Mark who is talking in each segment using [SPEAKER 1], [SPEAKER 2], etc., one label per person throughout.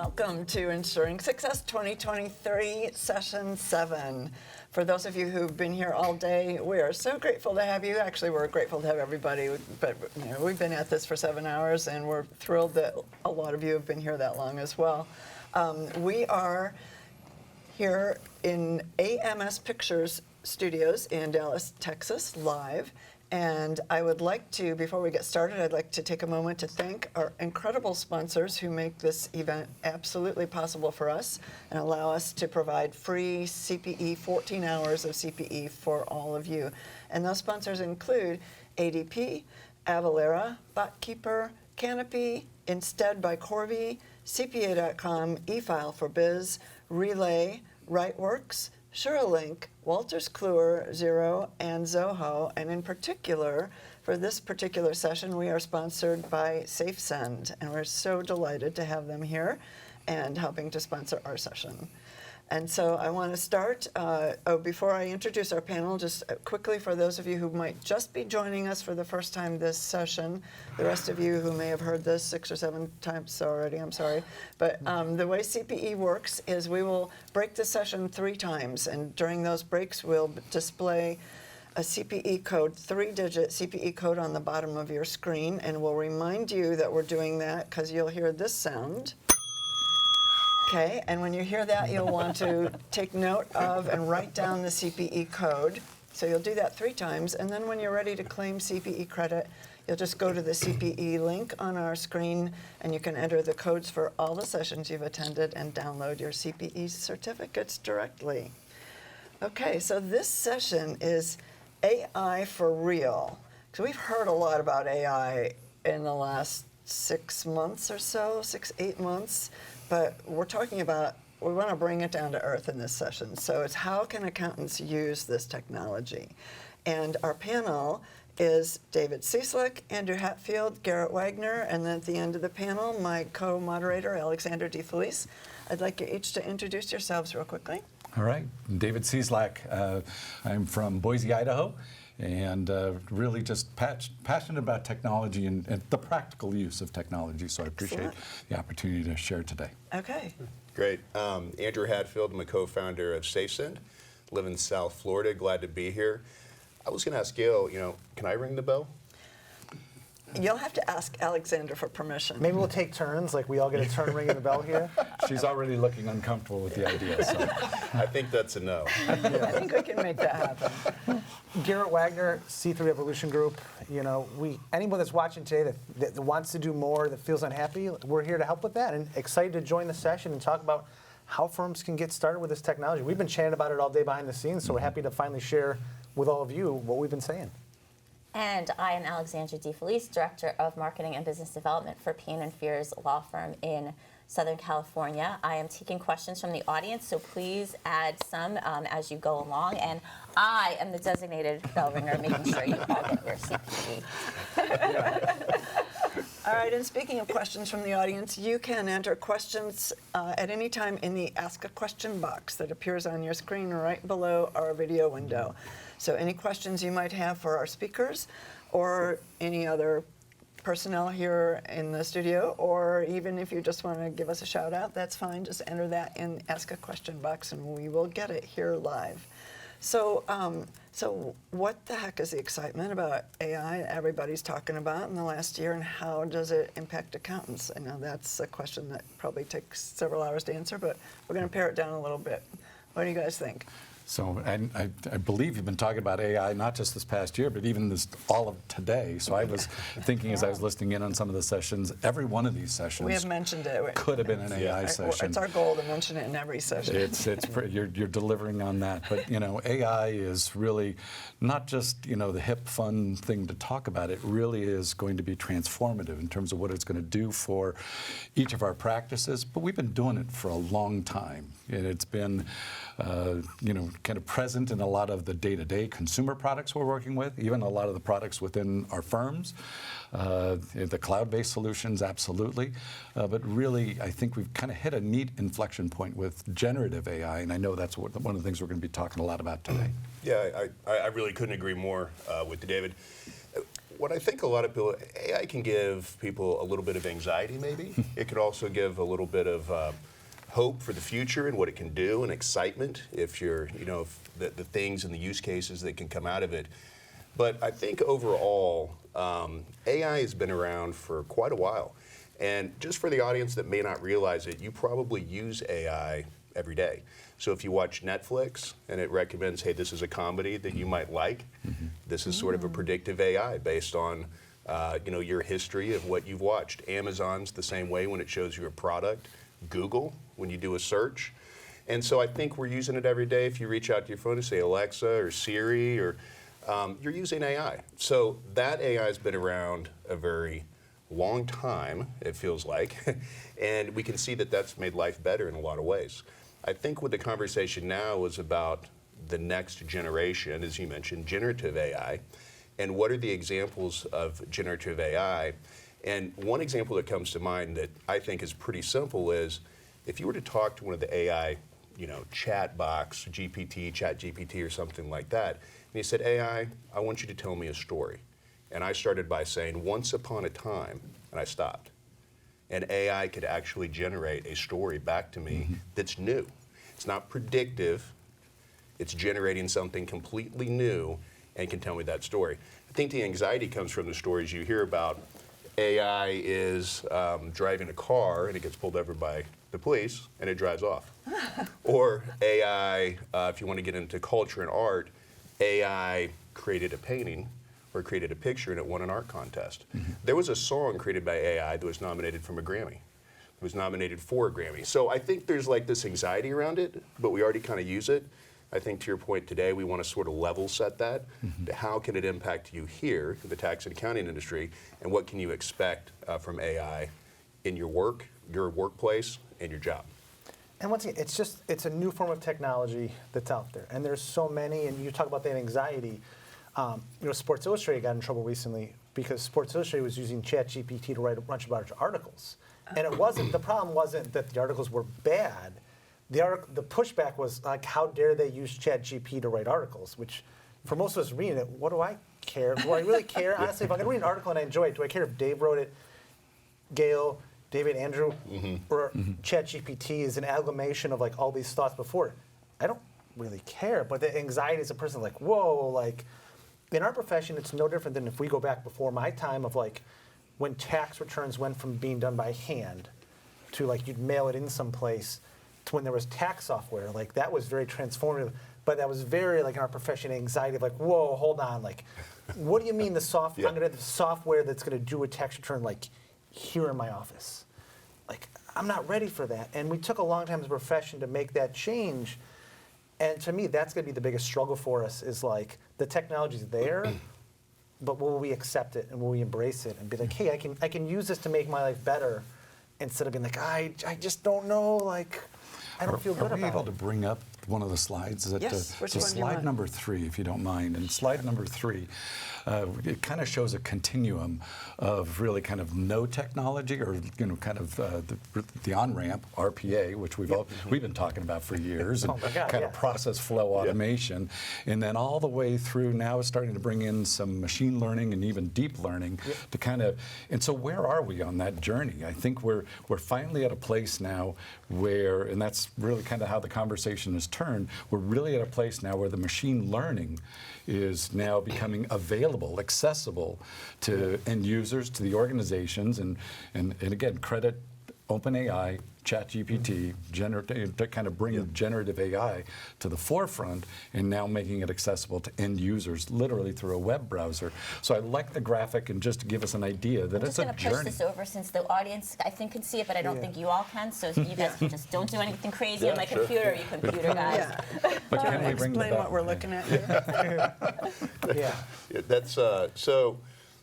[SPEAKER 1] welcome to Ensuring Success 2023, Session 7. For those of you who've been here all day, we are so grateful to have you. Actually, we're grateful to have everybody, but we've been at this for 7 hours, and we're thrilled that a lot of you have been here that long as well. We are here in AMS Pictures Studios in Dallas, Texas, live. And I would like to, before we get started, I'd like to take a moment to thank our incredible sponsors who make this event absolutely possible for us and allow us to provide free CPE, 14 hours of CPE for all of you. And those sponsors include ADP, Avalara, BotKeeper, Canopy, Instead by Corby, CPA.com, eFile for Biz, Relay, WriteWorks, Suralink, Wolters Kluwer, Xero, and Zoho, and in particular, for this particular session, we are sponsored by SafeSend, and we're so delighted to have them here and helping to sponsor our session. And so I want to start, before I introduce our panel, just quickly for those of you who might just be joining us for the first time this session, the rest of you who may have heard this 6 or 7 times already, I'm sorry, but the way CPE works is we will break the session 3 times, and during those breaks we'll display a CPE code, 3-digit CPE code on the bottom of your screen, and we'll remind you that we're doing that because you'll hear this sound. Okay, and when you hear that, you'll want to take note of and write down the CPE code. So you'll do that 3 times, and then when you're ready to claim CPE credit, you'll just go to the CPE link on our screen, and you can enter the codes for all the sessions you've attended and download your CPE certificates directly. Okay, so this session is AI for real. So we've heard a lot about AI in the last 6 months or so, 8 months. But we're talking about, we want to bring it down to earth in this session. So it's how can accountants use this technology? And our panel is David Cieslak, Andrew Hatfield, Garrett Wagner, and then at the end of the panel, my co-moderator, Alexander DeFelice. I'd like you each to introduce yourselves real quickly.
[SPEAKER 2] All right, David Cieslak. I'm from Boise, Idaho, and really just passionate about technology and the practical use of technology, so I appreciate the opportunity to share today.
[SPEAKER 1] Okay.
[SPEAKER 3] Great. Andrew Hatfield, I'm a co-founder of SafeSend, live in South Florida, glad to be here. I was going to ask Gail, can I ring the bell?
[SPEAKER 1] You'll have to ask Alexander for permission.
[SPEAKER 4] Maybe we'll take turns, like we all get a turn ringing the bell here.
[SPEAKER 2] She's already looking uncomfortable with the idea. So.
[SPEAKER 3] I think that's a no.
[SPEAKER 1] I think we can make that happen.
[SPEAKER 4] Garrett Wagner, C3 Evolution Group. Anyone that's watching today that wants to do more, that feels unhappy, we're here to help with that, and excited to join the session and talk about how firms can get started with this technology. We've been chatting about it all day behind the scenes, so we're happy to finally share with all of you what we've been saying.
[SPEAKER 5] And I am Alexander DeFelice, Director of Marketing and Business Development for Payne & Fears Law Firm in Southern California. I am taking questions from the audience, so please add some as you go along. And I am the designated bell ringer, making sure you all get your CPE.
[SPEAKER 1] All right, and speaking of questions from the audience, you can enter questions at any time in the Ask a Question box that appears on your screen right below our video window. So any questions you might have for our speakers or any other personnel here in the studio, or even if you just want to give us a shout out, that's fine. Just enter that in Ask a Question box and we will get it here live. So, so what the heck is the excitement about AI everybody's talking about in the last year, and how does it impact accountants? I know that's a question that probably takes several hours to answer, but we're going to pare it down a little bit. What do you guys think?
[SPEAKER 2] So, and I believe you've been talking about AI not just this past year, but even all of today. So I was thinking as I was listening in on some of the sessions, every one of these sessions
[SPEAKER 1] we have mentioned it.
[SPEAKER 2] Could have been an AI session.
[SPEAKER 1] It's our goal to mention it in every session.
[SPEAKER 2] You're delivering on that. But AI is really not just the hip, fun thing to talk about. It really is going to be transformative in terms of what it's going to do for each of our practices. But we've been doing it for a long time, and it's been kind of present in a lot of the day-to-day consumer products we're working with, even a lot of the products within our firms. The cloud-based solutions, absolutely. But really, I think we've kind of hit a neat inflection point with generative AI, and I know that's one of the things we're going to be talking a lot about today.
[SPEAKER 3] Yeah, I really couldn't agree more with David. what I think a lot of people, AI can give people a little bit of anxiety maybe. It could also give a little bit of hope for the future and what it can do, and excitement if you're, if the things and the use cases that can come out of it. But I think overall, AI has been around for quite a while. And just for the audience that may not realize it, you probably use AI every day. So if you watch Netflix and it recommends, hey, this is a comedy that you might like, this is sort of a predictive AI based on your history of what you've watched. Amazon's the same way when it shows you a product. Google, when you do a search. And so I think we're using it every day. If you reach out to your phone and say Alexa or Siri, or you're using AI. So that AI has been around a very long time, it feels like. And we can see that that's made life better in a lot of ways. I think what the conversation now is about the next generation, as you mentioned, generative AI, and what are the examples of generative AI. And one example that comes to mind that I think is pretty simple is if you were to talk to one of the AI, chat box, chat GPT or something like that, and you said, AI, I want you to tell me a story. And I started by saying, once upon a time, and I stopped. And AI could actually generate a story back to me that's new. It's not predictive. It's generating something completely new and can tell me that story. I think the anxiety comes from the stories you hear about. AI is driving a car and it gets pulled over by the police and it drives off. Or AI, if you want to get into culture and art, AI created a painting or created a picture and it won an art contest. There was a song created by AI that was nominated for a Grammy. It was nominated for a Grammy. So I think there's like this anxiety around it, but we already kind of use it. I think to your point today, we want to sort of level set that. To how can it impact you here in the tax and accounting industry, and what can you expect from AI in your work, your workplace, and your job?
[SPEAKER 4] And once again, it's a new form of technology that's out there. And there's so many, and you talk about that anxiety. Sports Illustrated got in trouble recently because Sports Illustrated was using ChatGPT to write a bunch of articles. And the problem wasn't that the articles were bad. The pushback was like, how dare they use ChatGPT to write articles? Which, for most of us reading it, what do I care? Do I really care? Honestly, if I'm going to read an article and I enjoy it, do I care if Dave wrote it, Gail, David, Andrew, or ChatGPT is an amalgamation of like all these thoughts before it? I don't really care. But the anxiety is a person like, whoa, like in our profession, it's no different than if we go back before my time of like when tax returns went from being done by hand to like you'd mail it in someplace to when there was tax software. Like that was very transformative, but that was very like in our profession anxiety of like, whoa, hold on, like what do you mean I'm gonna have the software that's gonna do a tax return like here in my office? Like I'm not ready for that. And we took a long time as a profession to make that change. And to me, that's gonna be the biggest struggle for us is like the technology's there, but will we accept it and will we embrace it and be like, hey, I can use this to make my life better, instead of being like, I just don't know, like I don't feel good about it.
[SPEAKER 2] Are we able to bring up one of the slides? Is it,
[SPEAKER 1] Yes, which
[SPEAKER 2] so
[SPEAKER 1] one do you
[SPEAKER 2] slide
[SPEAKER 1] want?
[SPEAKER 2] number 3, if you don't mind. And slide number 3, it kind of shows a continuum of really kind of no technology, or kind of the on-ramp, RPA, which we've been talking about for years, and
[SPEAKER 4] Oh my God,
[SPEAKER 2] kind of process flow automation, and then all the way through now is starting to bring in some machine learning and even deep learning to kind of. And so where are we on that journey? I think we're finally at a place now where, and that's really kind of how the conversation has turned. We're really at a place now where the machine learning is now becoming available, accessible to end users, to the organizations, and again, credit OpenAI, ChatGPT, to kind of bring generative AI to the forefront, and now making it accessible to end users, literally through a web browser. So I like the graphic, and just to give us an idea that it's a
[SPEAKER 5] I'm just going to push
[SPEAKER 2] journey.
[SPEAKER 5] this over since the audience, I think, can see it, but I don't think you all can. So if you guys can just don't do anything crazy on my computer, you computer guys.
[SPEAKER 2] But can we bring
[SPEAKER 1] Explain
[SPEAKER 2] the
[SPEAKER 1] what we're looking at here.
[SPEAKER 4] Yeah.
[SPEAKER 3] That's so.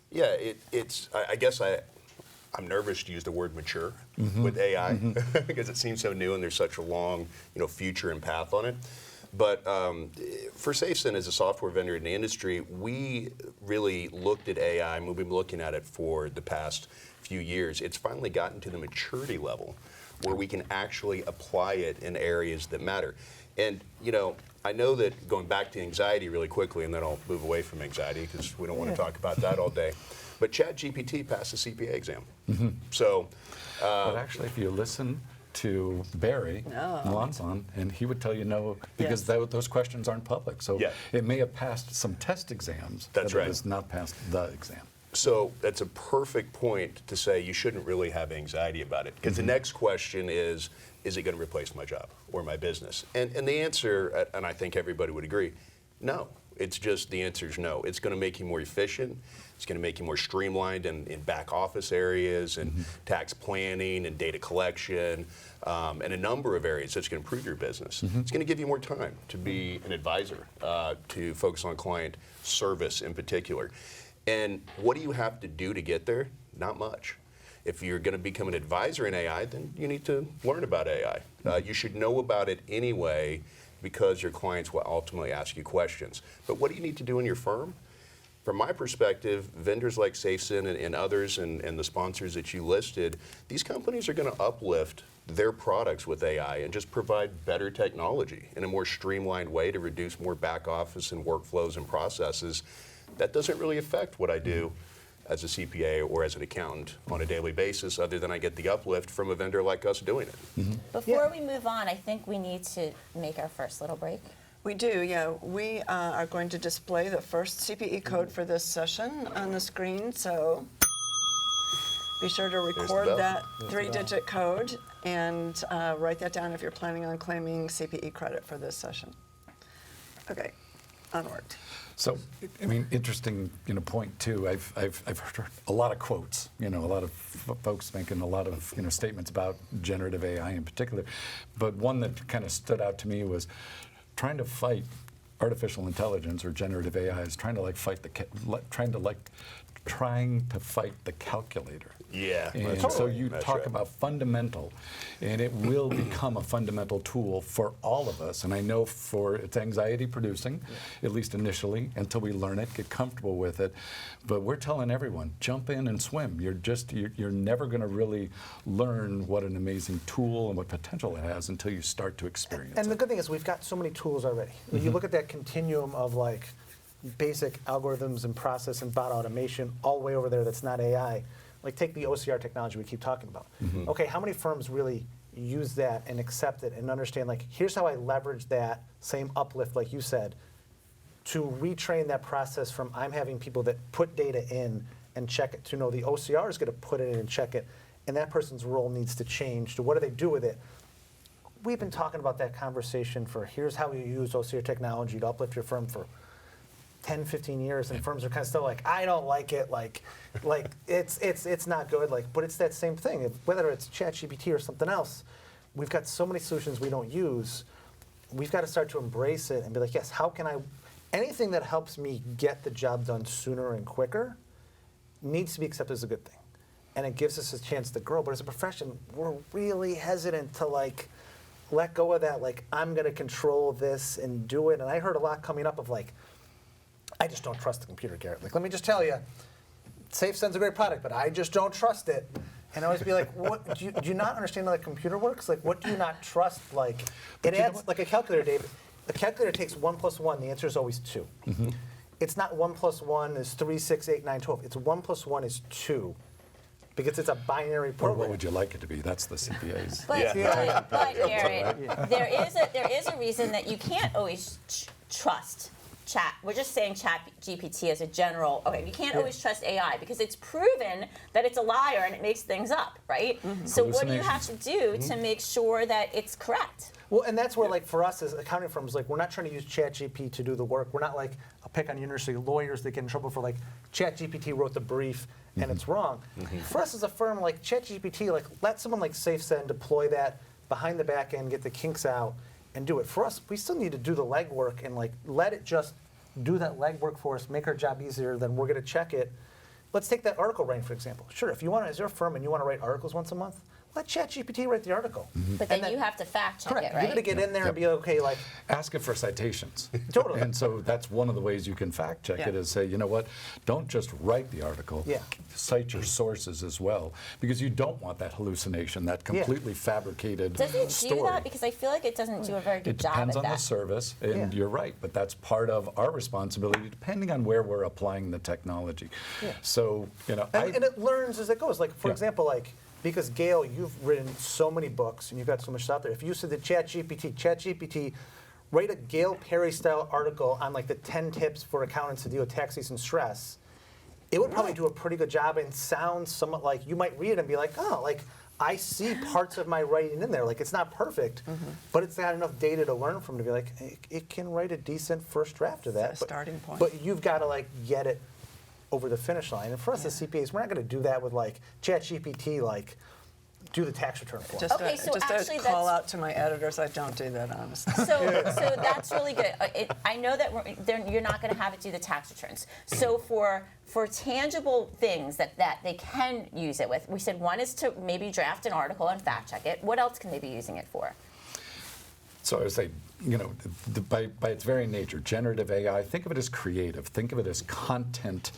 [SPEAKER 3] Yeah, it's. I guess I'm nervous to use the word mature with AI because it seems so new and there's such a long, future and path on it. But for SafeSend as a software vendor in the industry, we really looked at AI, and we've been looking at it for the past few years. It's finally gotten to the maturity level where we can actually apply it in areas that matter. And, you know, I know that going back to anxiety really quickly, and then I'll move away from anxiety because we don't want to talk about that all day. But ChatGPT passed the CPA exam. So,
[SPEAKER 2] But actually, if you listen to Barry Melanson, and he would tell you no, because those questions aren't public. So it may have passed some test exams,
[SPEAKER 3] That's
[SPEAKER 2] but
[SPEAKER 3] right.
[SPEAKER 2] it has not passed the exam.
[SPEAKER 3] So that's a perfect point to say you shouldn't really have anxiety about it. Because the next question is it going to replace my job or my business? And the answer, and I think everybody would agree, no. It's just the answer is no. It's going to make you more efficient. It's going to make you more streamlined in back office areas and tax planning and data collection and a number of areas that's going to improve your business. It's going to give you more time to be an advisor, to focus on client service in particular. And what do you have to do to get there? Not much. If you're going to become an advisor in AI, then you need to learn about AI. You should know about it anyway because your clients will ultimately ask you questions. But what do you need to do in your firm? From my perspective, vendors like SafeSend and others and the sponsors that you listed, these companies are going to uplift their products with AI and just provide better technology in a more streamlined way to reduce more back office and workflows and processes. That doesn't really affect what I do as a CPA or as an accountant on a daily basis, other than I get the uplift from a vendor like us doing it.
[SPEAKER 5] Before we move on, I think we need to make our first little break.
[SPEAKER 1] We do, yeah. We are going to display the first CPE code for this session on the screen, so be sure to record
[SPEAKER 3] bell.
[SPEAKER 1] that 3-digit code and write that down if you're planning on claiming CPE credit for this session. Okay, onward.
[SPEAKER 2] So, I mean, interesting, point too. I've heard a lot of quotes. A lot of folks making a lot of statements about generative AI in particular. But one that kind of stood out to me was trying to fight artificial intelligence or generative AI is trying to fight the calculator.
[SPEAKER 3] Yeah,
[SPEAKER 2] And
[SPEAKER 3] that's
[SPEAKER 2] so
[SPEAKER 3] right.
[SPEAKER 2] you
[SPEAKER 3] That's
[SPEAKER 2] talk
[SPEAKER 3] right.
[SPEAKER 2] about fundamental, and it will become a fundamental tool for all of us. And I know it's anxiety producing, at least initially, until we learn it, get comfortable with it. But we're telling everyone, jump in and swim. You're never going to really learn what an amazing tool and what potential it has until you start to experience
[SPEAKER 4] And the
[SPEAKER 2] it.
[SPEAKER 4] good thing is we've got so many tools already. When you look at that continuum of basic algorithms and process and bot automation all the way over there that's not AI. Take the OCR technology we keep talking about. Okay, how many firms really use that and accept it and understand, here's how I leverage that same uplift, like you said, to retrain that process from I'm having people that put data in and check it to know the OCR is going to put it in and check it, and that person's role needs to change to what do they do with it. We've been talking about that conversation for here's how you use OCR technology to uplift your firm for 10, 15 years, and firms are kind of still I don't like it, it's not good, but it's that same thing. Whether it's ChatGPT or something else, we've got so many solutions we don't use. We've got to start to embrace it and be yes, how can I, anything that helps me get the job done sooner and quicker needs to be accepted as a good thing. And it gives us a chance to grow. But as a profession, we're really hesitant to let go of that, I'm going to control this and do it. And I heard a lot coming up of I just don't trust the computer, Garrett. Let me just tell you, SafeSend's a great product, but I just don't trust it. And I always be what, do you not understand how the computer works? What do you not trust? It adds, a calculator, David. A calculator takes 1 + 1. The answer is always 2. It's not 1 + 1 is 3, 6, 8, 9, 12. It's 1 + 1 is 2. Because it's a binary
[SPEAKER 2] Or
[SPEAKER 4] program.
[SPEAKER 2] what would you like it to be? That's the CPA's.
[SPEAKER 5] But Garrett, there is a reason that you can't always trust chat. We're just saying chat GPT as a general. Okay, you can't always trust AI because it's proven that it's a liar and it makes things up, right? So what do you have to do to make sure that it's correct?
[SPEAKER 4] Well, and that's where, for us as accounting firms, we're not trying to use ChatGPT to do the work. We're not I'll pick on university lawyers that get in trouble for ChatGPT wrote the brief and it's wrong. For us as a firm, ChatGPT, let someone like SafeSend deploy that behind the back end, get the kinks out, and do it. For us, we still need to do the legwork and let it just do that legwork for us, make our job easier, then we're going to check it. Let's take that article writing, for example. Sure, if you want to, as your firm and you want to write articles once a month, let ChatGPT write the article.
[SPEAKER 5] But then you have to fact check
[SPEAKER 4] Correct.
[SPEAKER 5] it, right?
[SPEAKER 4] You got to get in there and be okay, like,
[SPEAKER 2] Ask it for citations.
[SPEAKER 4] Totally.
[SPEAKER 2] And so that's one of the ways you can fact check it,
[SPEAKER 1] Yeah.
[SPEAKER 2] is say, you know what, don't just write the article,
[SPEAKER 4] Yeah.
[SPEAKER 2] cite your sources as well, because you don't want that hallucination, that completely fabricated
[SPEAKER 5] Does it
[SPEAKER 2] story.
[SPEAKER 5] do that? Because I feel like it doesn't do a very good
[SPEAKER 2] It
[SPEAKER 5] job
[SPEAKER 2] depends
[SPEAKER 5] at
[SPEAKER 2] on
[SPEAKER 5] that.
[SPEAKER 2] the service, and
[SPEAKER 4] Yeah.
[SPEAKER 2] you're right, but that's part of our responsibility, depending on where we're applying the technology.
[SPEAKER 4] Yeah.
[SPEAKER 2] So,
[SPEAKER 4] and it learns as it goes. Like, for
[SPEAKER 2] Yeah.
[SPEAKER 4] example, like, because Gail, you've written so many books and you've got so much out there. If you said to ChatGPT, write a Gail Perry style article on like the 10 tips for accountants to deal with tax season stress, it would probably do a pretty good job and sound somewhat like, you might read it and be like, oh, like, I see parts of my writing in there. Like, it's not perfect, but it's got enough data to learn from to be like, it can write a decent first draft of that.
[SPEAKER 1] It's a starting point.
[SPEAKER 4] But you've got to like get it over the finish line. And for us as CPAs, we're not going to do that with like ChatGPT, like do the tax return form.
[SPEAKER 1] Just
[SPEAKER 5] Okay,
[SPEAKER 1] a,
[SPEAKER 5] so
[SPEAKER 1] just
[SPEAKER 5] actually
[SPEAKER 1] a call
[SPEAKER 5] that's-
[SPEAKER 1] out to my editors. I don't do that, honestly.
[SPEAKER 5] So that's really good. I know that you're not going to have it do the tax returns. So for tangible things that they can use it with, we said one is to maybe draft an article and fact check it. What else can they be using it for?
[SPEAKER 2] So I would say, by its very nature, generative AI, think of it as creative. Think of it as content,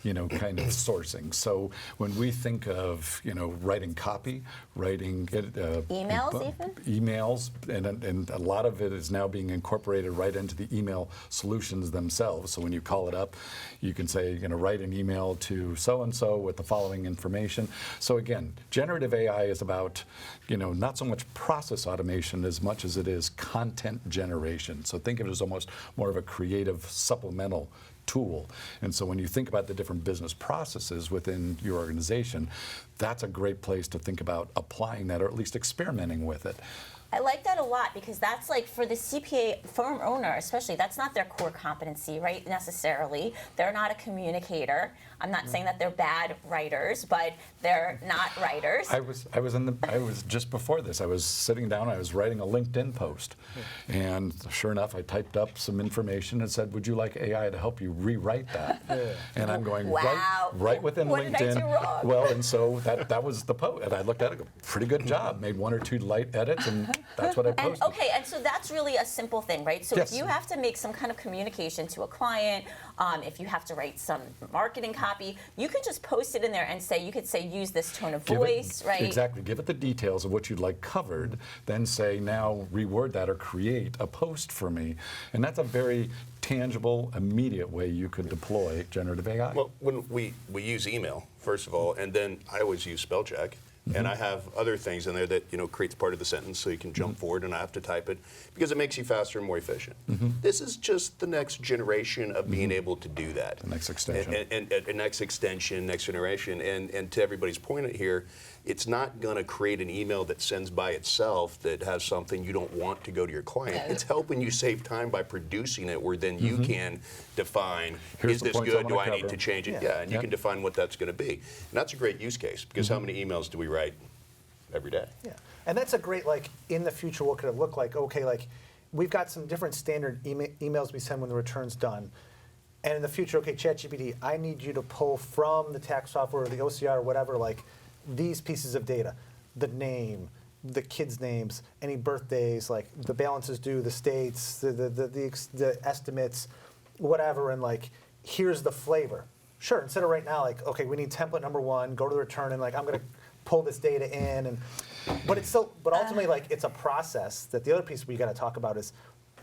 [SPEAKER 2] kind of sourcing. So when we think of, writing copy, writing
[SPEAKER 5] Emails even?
[SPEAKER 2] emails, and a lot of it is now being incorporated right into the email solutions themselves. So when you call it up, you can say, write an email to so-and-so with the following information. So again, generative AI is about, not so much process automation as much as it is content generation. So think of it as almost more of a creative supplemental tool. And so when you think about the different business processes within your organization, that's a great place to think about applying that, or at least experimenting with it.
[SPEAKER 5] I like that a lot, because that's like, for the CPA firm owner especially, that's not their core competency, right, necessarily. They're not a communicator. I'm not saying that they're bad writers, but they're not writers.
[SPEAKER 2] I was just before this, I was sitting down, I was writing a LinkedIn post, and sure enough, I typed up some information and said, would you like AI to help you rewrite that? And I'm going,
[SPEAKER 5] Wow.
[SPEAKER 2] right within
[SPEAKER 5] What
[SPEAKER 2] LinkedIn.
[SPEAKER 5] did I do wrong?
[SPEAKER 2] Well, and so that was the post, and I looked at it, pretty good job, made 1 or 2 light edits, and that's what I posted.
[SPEAKER 5] And so that's really a simple thing, right? So
[SPEAKER 2] Yes.
[SPEAKER 5] if you have to make some kind of communication to a client, if you have to write some marketing copy, you can just post it in there and say, you could say, use this tone of voice, right?
[SPEAKER 2] Exactly. Give it the details of what you'd like covered, then say, now reword that or create a post for me. And that's a very tangible, immediate way you could deploy generative AI.
[SPEAKER 3] Well, when we use email, first of all, and then I always use spell check. And I have other things in there that creates part of the sentence, so you can jump forward and I have to type it, because it makes you faster and more efficient. This is just the next generation of being able to do that.
[SPEAKER 2] The next extension.
[SPEAKER 3] And next extension, next generation. And to everybody's point here, it's not going to create an email that sends by itself that has something you don't want to go to your client. It's helping you save time by producing it, where then you can define,
[SPEAKER 2] Here's
[SPEAKER 3] is
[SPEAKER 2] the
[SPEAKER 3] this
[SPEAKER 2] points I
[SPEAKER 3] good, do
[SPEAKER 2] wanna
[SPEAKER 3] I need
[SPEAKER 2] cover.
[SPEAKER 3] to change it?
[SPEAKER 4] Yeah.
[SPEAKER 3] And you can define what that's going to be. And that's a great use case, because how many emails do we write every day?
[SPEAKER 4] Yeah, and that's a great, like, in the future, what could it look like? Okay, like, we've got some different standard emails we send when the return's done. And in the future, okay, ChatGPT, I need you to pull from the tax software or the OCR or whatever, like, these pieces of data. The name, the kids' names, any birthdays, like, the balances due, the states, the estimates, whatever, and, like, here's the flavor. Sure, instead of right now, like, okay, we need template number 1, go to the return, and, like, I'm going to pull this data in, but it's still, but ultimately, like, it's a process that the other piece we got to talk about is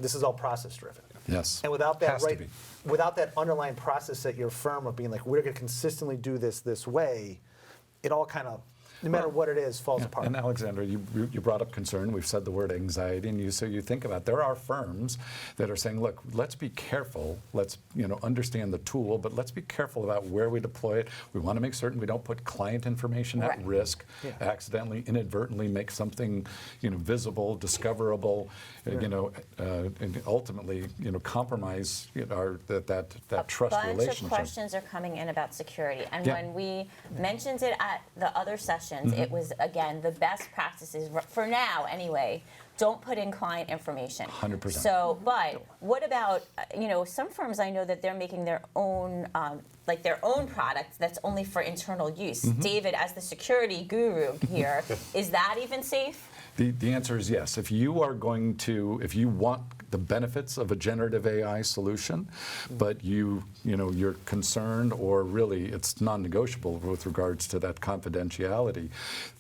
[SPEAKER 4] this is all process driven.
[SPEAKER 2] Yes.
[SPEAKER 4] And without that,
[SPEAKER 2] Has to
[SPEAKER 4] right,
[SPEAKER 2] be.
[SPEAKER 4] without that underlying process at your firm of being like, we're going to consistently do this way, it all kind of, no matter what it is, falls apart.
[SPEAKER 2] And Alexandra, you brought up concern. We've said the word anxiety, and so you think about, there are firms that are saying, look, let's be careful. Let's understand the tool, but let's be careful about where we deploy it. We want to make certain we don't put client information at
[SPEAKER 5] Right.
[SPEAKER 2] risk, accidentally, inadvertently make something visible, discoverable, and ultimately compromise that trust
[SPEAKER 5] A bunch
[SPEAKER 2] relationship.
[SPEAKER 5] of questions are coming in about security, and
[SPEAKER 2] Yeah.
[SPEAKER 5] when we mentioned it at the other sessions, it was, again, the best practices for now anyway, don't put in client information.
[SPEAKER 2] 100%.
[SPEAKER 5] So, but what about, some firms I know that they're making their own, their own product that's only for internal use. David, as the security guru here, is that even safe?
[SPEAKER 2] The answer is yes. If you want the benefits of a generative AI solution, but you're concerned, or really it's non-negotiable with regards to that confidentiality,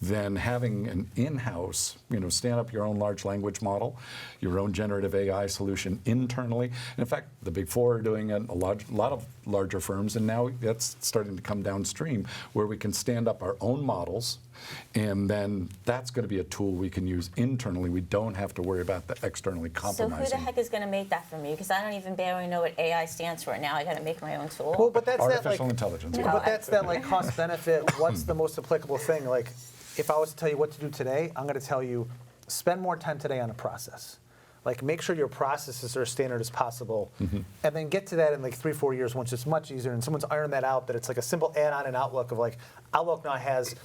[SPEAKER 2] then having an in-house, stand up your own large language model, your own generative AI solution internally. And in fact, the Big Four are doing it, a lot of larger firms, and now that's starting to come downstream, where we can stand up our own models, and then that's going to be a tool we can use internally. We don't have to worry about the externally compromising.
[SPEAKER 5] So who the heck is going to make that for me? Because I don't even barely know what AI stands for. Now I got to make my own tool.
[SPEAKER 4] Well, but that's
[SPEAKER 2] artificial intelligence.
[SPEAKER 5] No,
[SPEAKER 4] But that's that cost benefit. What's the most applicable thing? Like, if I was to tell you what to do today, I'm going to tell you, spend more time today on a process. Like, make sure your processes are as standard as possible, and then get to that in 3-4 years once it's much easier, and someone's ironed that out, that it's like a simple add-on in Outlook of Outlook now has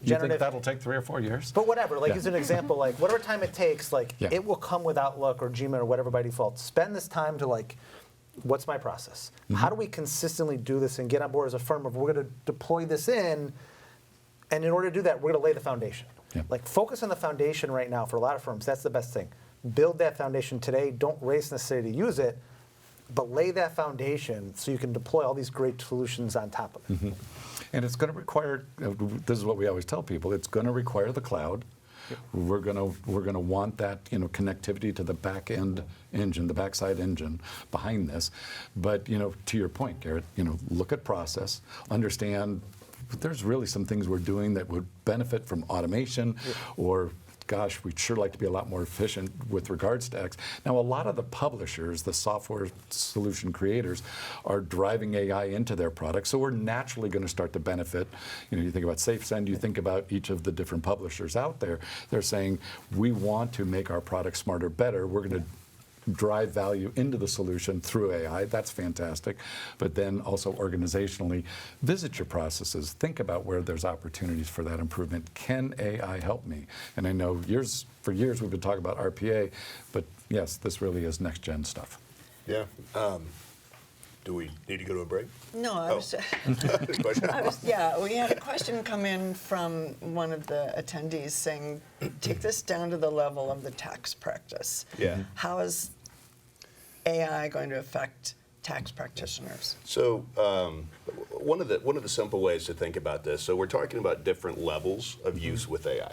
[SPEAKER 2] You think that'll take 3 or 4 years?
[SPEAKER 4] But whatever, as an example, whatever time it takes,
[SPEAKER 2] Yeah.
[SPEAKER 4] it will come with Outlook or Gmail or whatever by default. Spend this time to what's my process? How do we consistently do this and get on board as a firm of we're going to deploy this in, and in order to do that, we're going to lay the foundation.
[SPEAKER 2] Yeah.
[SPEAKER 4] Focus on the foundation right now for a lot of firms. That's the best thing. Build that foundation today. Don't race necessarily to use it, but lay that foundation so you can deploy all these great solutions on top of it.
[SPEAKER 2] And it's going to require, this is what we always tell people, it's going to require the cloud. We're going to want that connectivity to the back end engine, the backside engine behind this. But to your point, Garrett, look at process, understand there's really some things we're doing that would benefit from automation, or gosh, we'd sure like to be a lot more efficient with regards to X. Now, a lot of the publishers, the software solution creators, are driving AI into their products, so we're naturally going to start to benefit. You think about SafeSend, you think about each of the different publishers out there. They're saying, we want to make our product smarter, better. We're going to drive value into the solution through AI. That's fantastic. But then also organizationally, visit your processes. Think about where there's opportunities for that improvement. Can AI help me? And I know for years we've been talking about RPA, but yes, this really is next-gen stuff.
[SPEAKER 3] Yeah. Do we need to go to a break?
[SPEAKER 1] No, I was. We had a question come in from one of the attendees saying, take this down to the level of the tax practice.
[SPEAKER 3] Yeah.
[SPEAKER 1] How is AI going to affect tax practitioners?
[SPEAKER 3] So one of the simple ways to think about this, so we're talking about different levels of use with AI.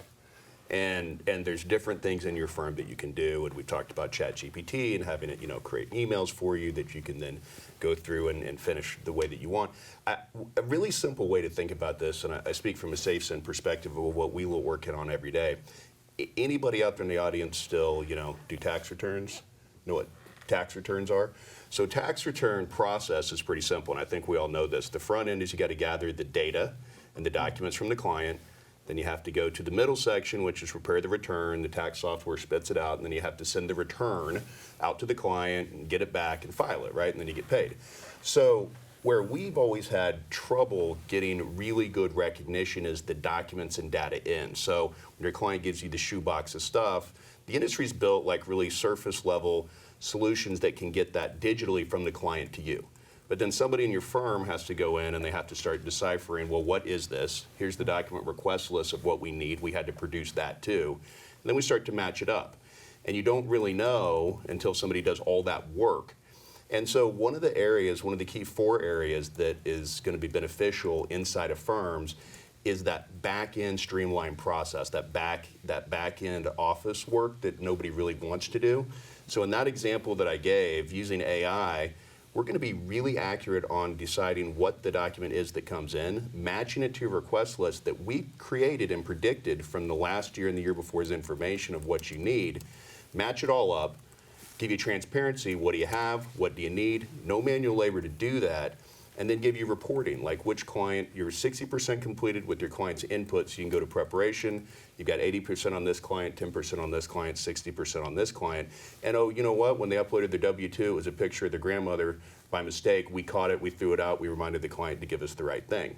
[SPEAKER 3] And there's different things in your firm that you can do, and we've talked about ChatGPT and having it, create emails for you that you can then go through and finish the way that you want. A really simple way to think about this, and I speak from a SafeSend perspective of what we will work on every day. Anybody out there in the audience still, do tax returns? Know what tax returns are? So tax return process is pretty simple, and I think we all know this. The front end is you got to gather the data and the documents from the client. Then you have to go to the middle section, which is prepare the return. The tax software spits it out, and then you have to send the return out to the client and get it back and file it, right? And then you get paid. So where we've always had trouble getting really good recognition is the documents and data in. So when your client gives you the shoebox of stuff, the industry's built really surface level solutions that can get that digitally from the client to you. But then somebody in your firm has to go in and they have to start deciphering, well, what is this? Here's the document request list of what we need. We had to produce that too. And then we start to match it up. And you don't really know until somebody does all that work. And so one of the key 4 areas that is going to be beneficial inside of firms is that back-end streamlined process, that back-end office work that nobody really wants to do. So in that example that I gave, using AI, we're going to be really accurate on deciding what the document is that comes in, matching it to your request list that we created and predicted from the last year and the year before's information of what you need, match it all up, give you transparency, what do you have, what do you need, no manual labor to do that, and then give you reporting, like which client, you're 60% completed with your client's input, so you can go to preparation, you've got 80% on this client, 10% on this client, 60% on this client, and oh, you know what, when they uploaded their W-2, it was a picture of their grandmother by mistake, we caught it, we threw it out, we reminded the client to give us the right thing.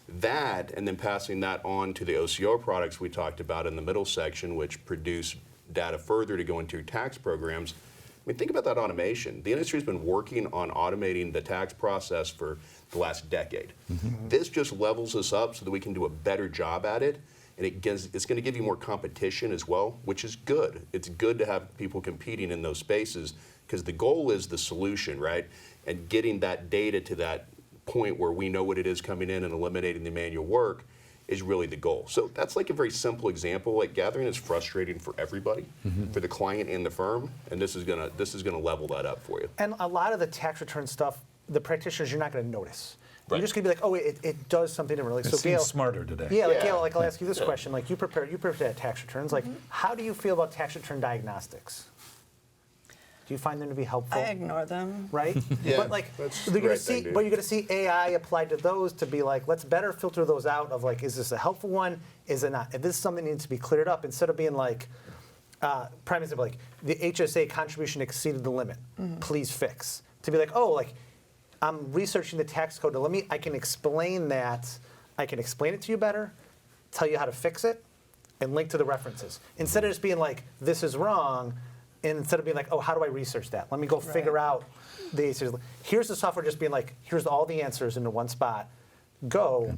[SPEAKER 3] That, and then passing that on to the OCR products we talked about in the middle section, which produce data further to go into your tax programs, I mean, think about that automation. The industry's been working on automating the tax process for the last decade. This just levels us up so that we can do a better job at it, and it's going to give you more competition as well, which is good. It's good to have people competing in those spaces because the goal is the solution, right? And getting that data to that point where we know what it is coming in and eliminating the manual work is really the goal. So that's like a very simple example. Like gathering is frustrating for everybody, for the client and the firm, and this is gonna level that up for you.
[SPEAKER 4] And a lot of the tax return stuff, the practitioners, you're not going to notice.
[SPEAKER 3] Right.
[SPEAKER 4] You're just going to be like, oh, it does something different. Like,
[SPEAKER 2] It
[SPEAKER 4] so
[SPEAKER 2] seems
[SPEAKER 4] Gail,
[SPEAKER 2] smarter today.
[SPEAKER 4] Yeah, like
[SPEAKER 3] Yeah.
[SPEAKER 4] Gail, like I'll ask you this question. Like you prepared tax returns. Like, how do you feel about tax return diagnostics? Do you find them to be helpful?
[SPEAKER 1] I ignore them.
[SPEAKER 4] Right?
[SPEAKER 3] Yeah,
[SPEAKER 4] but like,
[SPEAKER 3] that's
[SPEAKER 4] you're
[SPEAKER 3] the
[SPEAKER 4] gonna
[SPEAKER 3] right
[SPEAKER 4] see,
[SPEAKER 3] thing to do.
[SPEAKER 4] but you're going to see AI applied to those to be like, let's better filter those out of like, is this a helpful one? Is it not? If this is something that needs to be cleared up, instead of being like, prime example, like the HSA contribution exceeded the limit, please fix. To be like, oh, like I'm researching the tax code. I can explain that. I can explain it to you better, tell you how to fix it, and link to the references. Instead of just being like, this is wrong, and instead of being like, oh, how do I research that? Let me go figure out the answers. Here's the software just being like, here's all the answers into one spot. Go.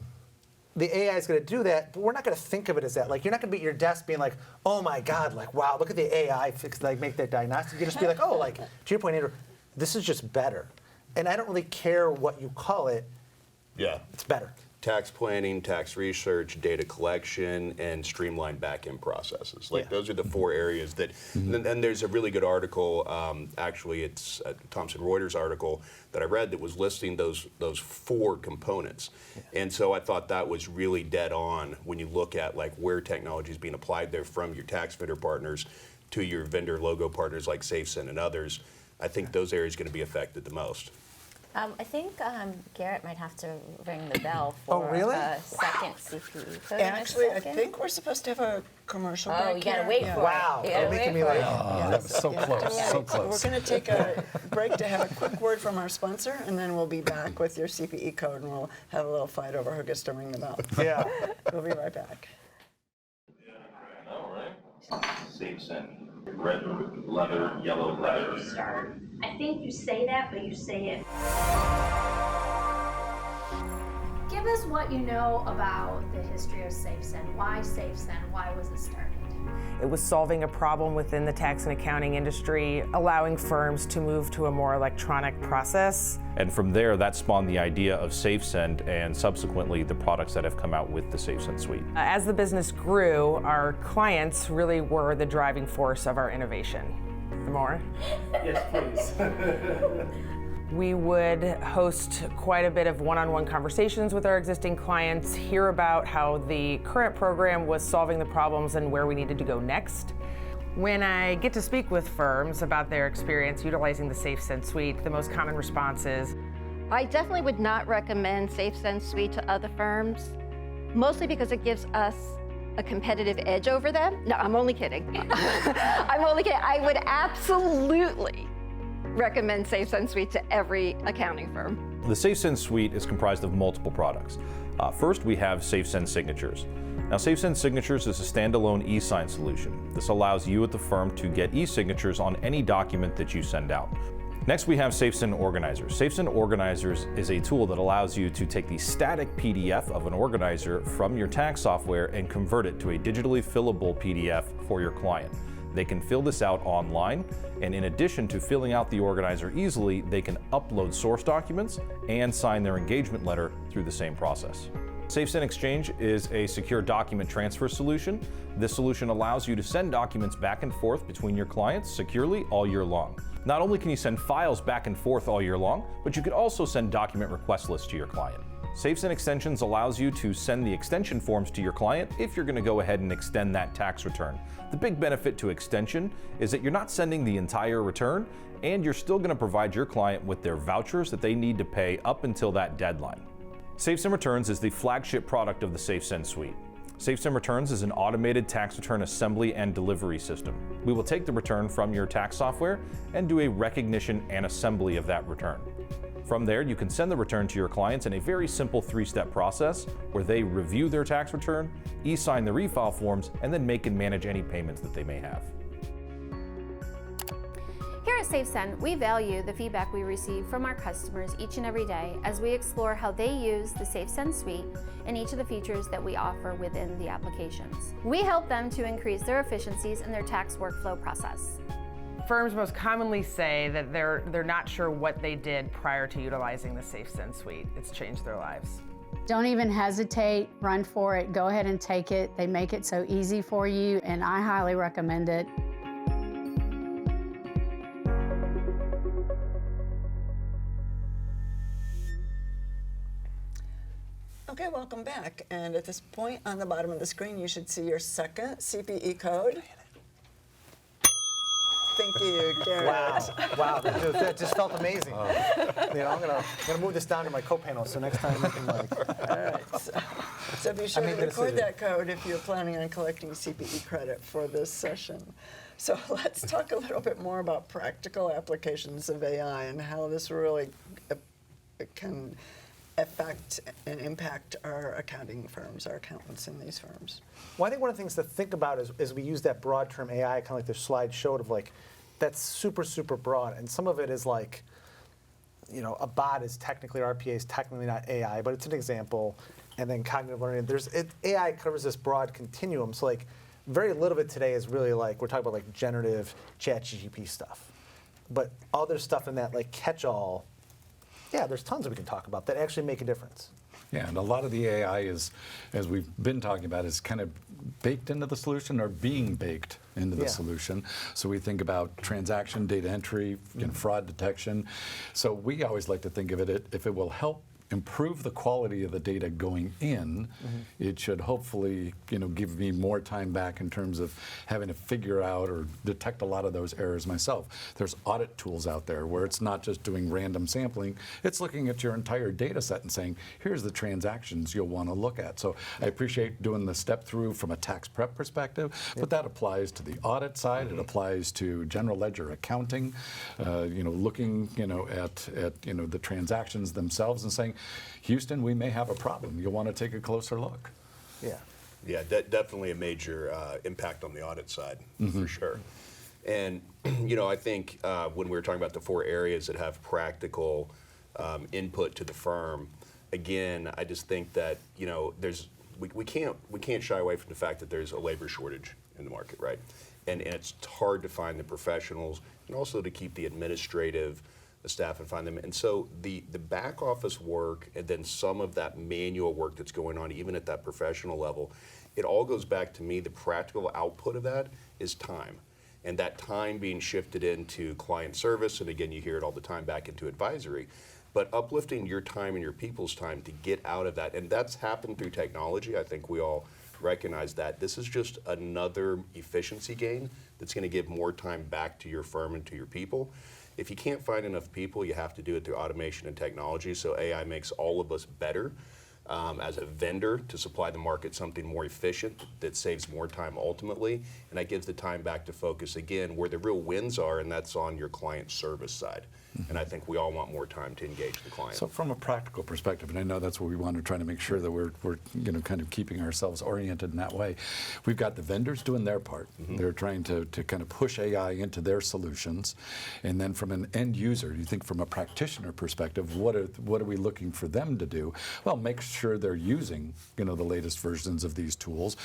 [SPEAKER 4] The AI is going to do that, but we're not going to think of it as that. Like, you're not going to be at your desk being like, oh my God, like, wow, look at the AI fix, like, make that diagnostic. You just be like, oh, like, to your point, Andrew, this is just better. And I don't really care what you call it.
[SPEAKER 3] Yeah.
[SPEAKER 4] It's better.
[SPEAKER 3] Tax planning, tax research, data collection, and streamlined back-end processes. Like those are the four areas that, and there's a really good article, actually it's a Thomson Reuters article that I read that was listing those four components. And so I thought that was really dead on when you look at like where technology is being applied there from your tax vendor partners to your vendor logo partners like SafeSend and others. I think those areas are going to be affected the most.
[SPEAKER 5] I think Garrett might have to ring the bell for
[SPEAKER 4] really?
[SPEAKER 5] a second CPE code.
[SPEAKER 1] Actually, I
[SPEAKER 5] in a second.
[SPEAKER 1] think we're supposed to have a commercial break.
[SPEAKER 5] Oh, you gotta
[SPEAKER 1] here.
[SPEAKER 5] wait
[SPEAKER 1] Yeah.
[SPEAKER 5] for
[SPEAKER 4] Wow.
[SPEAKER 5] it. You gotta
[SPEAKER 4] You're
[SPEAKER 5] wait
[SPEAKER 4] making me
[SPEAKER 5] for
[SPEAKER 4] like,
[SPEAKER 5] it.
[SPEAKER 2] Oh, that was so close, so close.
[SPEAKER 1] We're going to take a break to have a quick word from our sponsor, and then we'll be back with your CPE code, and we'll have a little fight over who gets to ring the bell.
[SPEAKER 4] Yeah.
[SPEAKER 1] We'll be right back.
[SPEAKER 6] All right. SafeSend. Red leather, yellow leather.
[SPEAKER 7] Start. I think you say that, but you say it. Give us what you know about the history of SafeSend. Why SafeSend? Why was it started?
[SPEAKER 8] It was solving a problem within the tax and accounting industry, allowing firms to move to a more electronic process.
[SPEAKER 9] And from there, that spawned the idea of SafeSend and subsequently the products that have come out with the SafeSend suite.
[SPEAKER 8] As the business grew, our clients really were the driving force of our innovation. More?
[SPEAKER 4] Yes, please.
[SPEAKER 8] We would host quite a bit of one-on-one conversations with our existing clients, hear about how the current program was solving the problems and where we needed to go next. When I get to speak with firms about their experience utilizing the SafeSend suite, the most common response is,
[SPEAKER 10] I definitely would not recommend SafeSend Suite to other firms, mostly because it gives us a competitive edge over them. No, I'm only kidding. I'm only kidding. I would absolutely recommend SafeSend Suite to every accounting firm.
[SPEAKER 9] The SafeSend suite is comprised of multiple products. First, we have SafeSend Signatures. Now, SafeSend Signatures is a standalone e-sign solution. This allows you at the firm to get e-signatures on any document that you send out. Next, we have SafeSend Organizers. SafeSend Organizers is a tool that allows you to take the static PDF of an organizer from your tax software and convert it to a digitally fillable PDF for your client. They can fill this out online, and in addition to filling out the organizer easily, they can upload source documents and sign their engagement letter through the same process. SafeSend Exchange is a secure document transfer solution. This solution allows you to send documents back and forth between your clients securely all year long. Not only can you send files back and forth all year long, but you can also send document request lists to your client. SafeSend Extensions allows you to send the extension forms to your client if you're going to go ahead and extend that tax return. The big benefit to extension is that you're not sending the entire return, and you're still going to provide your client with their vouchers that they need to pay up until that deadline. SafeSend Returns is the flagship product of the SafeSend suite. SafeSend Returns is an automated tax return assembly and delivery system. We will take the return from your tax software and do a recognition and assembly of that return. From there, you can send the return to your clients in a very simple 3-step process where they review their tax return, e-sign the refile forms, and then make and manage any payments that they may have.
[SPEAKER 7] Here at SafeSend, we value the feedback we receive from our customers each and every day as we explore how they use the SafeSend suite and each of the features that we offer within the applications. We help them to increase their efficiencies in their tax workflow process.
[SPEAKER 8] Firms most commonly say that they're not sure what they did prior to utilizing the SafeSend suite. It's changed their lives.
[SPEAKER 11] Don't even hesitate, run for it, go ahead and take it. They make it so easy for you, and I highly recommend it.
[SPEAKER 1] Okay, welcome back. And at this point on the bottom of the screen, you should see your second CPE code. Thank you, Garrett.
[SPEAKER 4] Wow, that just felt amazing. You know, I'm gonna move this down to my co-panel, so next time we can like.
[SPEAKER 1] All right. So be sure
[SPEAKER 4] I
[SPEAKER 1] to
[SPEAKER 4] made the
[SPEAKER 1] record
[SPEAKER 4] decision.
[SPEAKER 1] that code if you're planning on collecting CPE credit for this session. So let's talk a little bit more about practical applications of AI and how this really can affect and impact our accounting firms, our accountants in these firms.
[SPEAKER 4] Well, I think one of the things to think about is we use that broad term AI, kind of like the slide showed, of like, that's super, super broad. And some of it is like, you know, a bot is technically, RPA is technically not AI, but it's an example. And then cognitive learning, AI covers this broad continuum. So like, very little of it today is really like, we're talking about like generative ChatGPT stuff. But other stuff in that like catch-all, yeah, there's tons that we can talk about that actually make a difference.
[SPEAKER 2] Yeah, and a lot of the AI is, as we've been talking about, is kind of baked into the solution or being baked into the solution. So we think about transaction, data entry, fraud detection. So we always like to think of it, if it will help improve the quality of the data going in, it should hopefully, give me more time back in terms of having to figure out or detect a lot of those errors myself. There's audit tools out there where it's not just doing random sampling, it's looking at your entire data set and saying, here's the transactions you'll want to look at. So I appreciate doing the step through from a tax prep perspective, but that applies to the audit side, it applies to general ledger accounting, looking, at the transactions themselves and saying, Houston, we may have a problem. You'll want to take a closer look.
[SPEAKER 4] Yeah.
[SPEAKER 3] Yeah, definitely a major impact on the audit side, for sure. And, I think when we were talking about the 4 areas that have practical input to the firm, again, I just think that, we can't shy away from the fact that there's a labor shortage in the market, right? And it's hard to find the professionals and also to keep the administrative staff and find them. And so the back office work and then some of that manual work that's going on even at that professional level, it all goes back to me, the practical output of that is time. And that time being shifted into client service, and again, you hear it all the time, back into advisory. But uplifting your time and your people's time to get out of that, and that's happened through technology. I think we all recognize that. This is just another efficiency gain that's going to give more time back to your firm and to your people. If you can't find enough people, you have to do it through automation and technology. So AI makes all of us better as a vendor to supply the market something more efficient that saves more time ultimately. And that gives the time back to focus again where the real wins are, and that's on your client service side. And I think we all want more time to engage the client.
[SPEAKER 2] So from a practical perspective, and I know that's what we want to try to make sure that we're kind of keeping ourselves oriented in that way. We've got the vendors doing their part. They're trying to kind of push AI into their solutions. And then from an end user, you think from a practitioner perspective, what are we looking for them to do? Well, make sure they're using, the latest versions of these tools.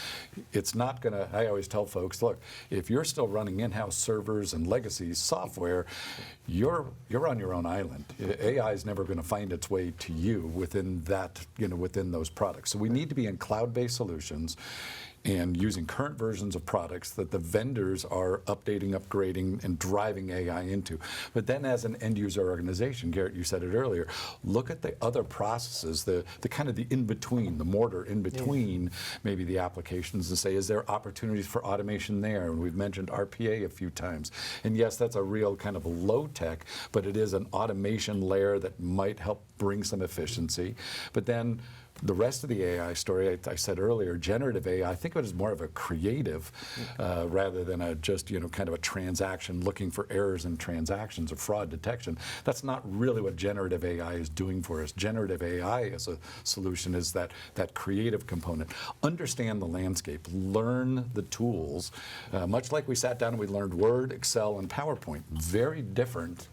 [SPEAKER 2] It's not going to, I always tell folks, look, if you're still running in-house servers and legacy software, you're on your own island. AI is never going to find its way to you within that, within those products. So we need to be in cloud-based solutions and using current versions of products that the vendors are updating, upgrading, and driving AI into. But then as an end user organization, Garrett, you said it earlier, look at the other processes, the kind of the in-between, the mortar in-between maybe the applications and say, is there opportunities for automation there? And we've mentioned RPA a few times. And yes, that's a real kind of low tech, but it is an automation layer that might help bring some efficiency. But then The rest of the AI story, I said earlier, generative AI, I think of it as more of a creative rather than a just, kind of a transaction looking for errors in transactions or fraud detection. That's not really what generative AI is doing for us. Generative AI as a solution is that creative component. Understand the landscape, learn the tools, much like we sat down and we learned Word, Excel, and PowerPoint. Very different,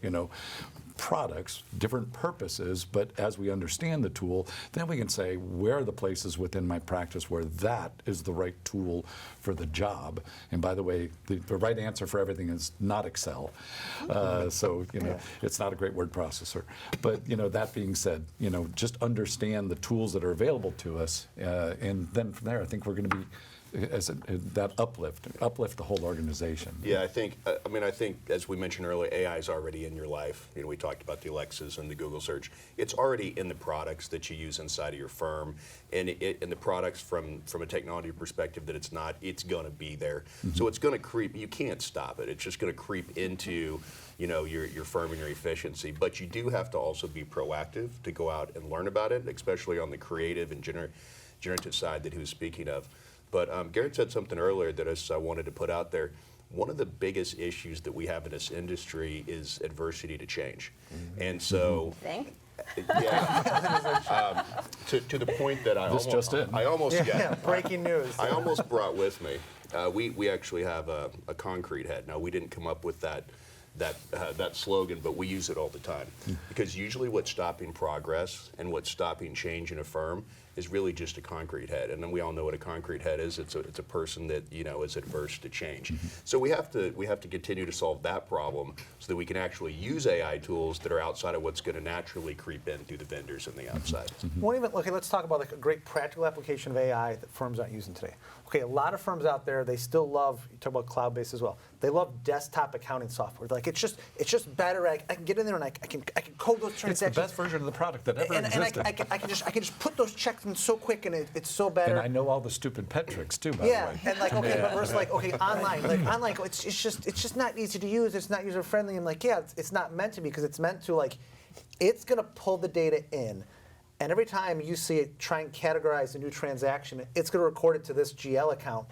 [SPEAKER 2] products, different purposes, but as we understand the tool, then we can say, where are the places within my practice where that is the right tool for the job? And by the way, the right answer for everything is not Excel. So, it's not a great word processor. But, that being said, just understand the tools that are available to us, and then from there, I think we're going to be that uplift the whole organization.
[SPEAKER 3] Yeah, I think as we mentioned earlier, AI is already in your life. We talked about the Alexas and the Google search. It's already in the products that you use inside of your firm, and the products from a technology perspective that it's going to be there. So it's going to creep. You can't stop it. It's just going to creep into your firm and your efficiency. But you do have to also be proactive to go out and learn about it, especially on the creative and generative side that he was speaking of. But Garrett said something earlier that I wanted to put out there. One of the biggest issues that we have in this industry is adversity to change. And so, yeah, to the point that I almost
[SPEAKER 4] breaking news.
[SPEAKER 3] I almost brought with me. We actually have a concrete head. Now, we didn't come up with that slogan, but we use it all the time. Because usually what's stopping progress and what's stopping change in a firm is really just a concrete head. And then we all know what a concrete head is. It's a person that is adverse to change. So we have to continue to solve that problem so that we can actually use AI tools that are outside of what's going to naturally creep in through the vendors on the outside.
[SPEAKER 4] Okay, let's talk about like a great practical application of AI that firms aren't using today. Okay, a lot of firms out there, they still love, you talk about cloud-based as well, they love desktop accounting software. Like it's just better. I can get in there and I can code those transactions.
[SPEAKER 2] It's the best version of the product that ever existed.
[SPEAKER 4] And I can just put those checks in so quick, and it's so better.
[SPEAKER 2] And I know all the stupid pet tricks too, by the way.
[SPEAKER 4] Yeah, and but versus online, it's just not easy to use. It's not user friendly. And it's not meant to be, because it's meant to it's gonna pull the data in. And every time you see it try and categorize a new transaction, it's going to record it to this GL account.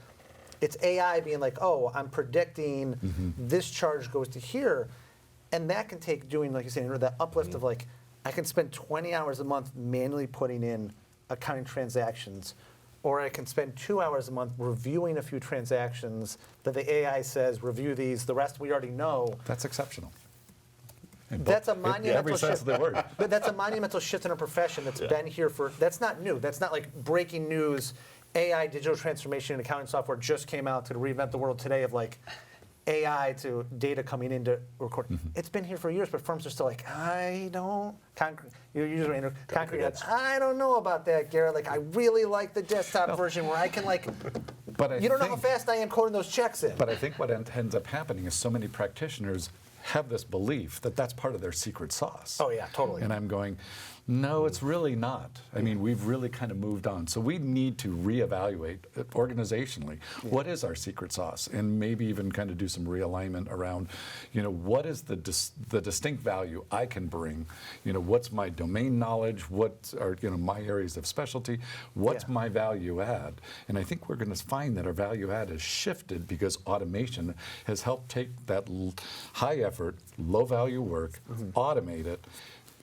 [SPEAKER 4] It's AI being like, oh, I'm predicting this charge goes to here. And that can take doing, like you said, that uplift of I can spend 20 hours a month manually putting in accounting transactions, or I can spend 2 hours a month reviewing a few transactions that the AI says, review these, the rest we already know.
[SPEAKER 2] That's exceptional.
[SPEAKER 4] That's a monumental shift.
[SPEAKER 2] Of the word.
[SPEAKER 4] But that's a monumental shift in a profession that's been here that's not new. That's not like breaking news. AI, digital transformation in accounting software, just came out to reinvent the world today of AI to data coming into record. It's been here for years, but firms are still I don't, concrete heads. I don't know about that, Garrett. I really like the desktop version where I can but you don't know how fast I am coding those checks in.
[SPEAKER 2] But I think what ends up happening is so many practitioners have this belief that that's part of their secret sauce.
[SPEAKER 4] Oh yeah, totally.
[SPEAKER 2] And I'm going, no, it's really not. I mean, we've really kind of moved on. So we need to reevaluate organizationally, what is our secret sauce? And maybe even kind of do some realignment around, what is the distinct value I can bring? What's my domain knowledge? What are, my areas of specialty? What's my value add? And I think we're going to find that our value add has shifted because automation has helped take that high effort, low value work, automate it,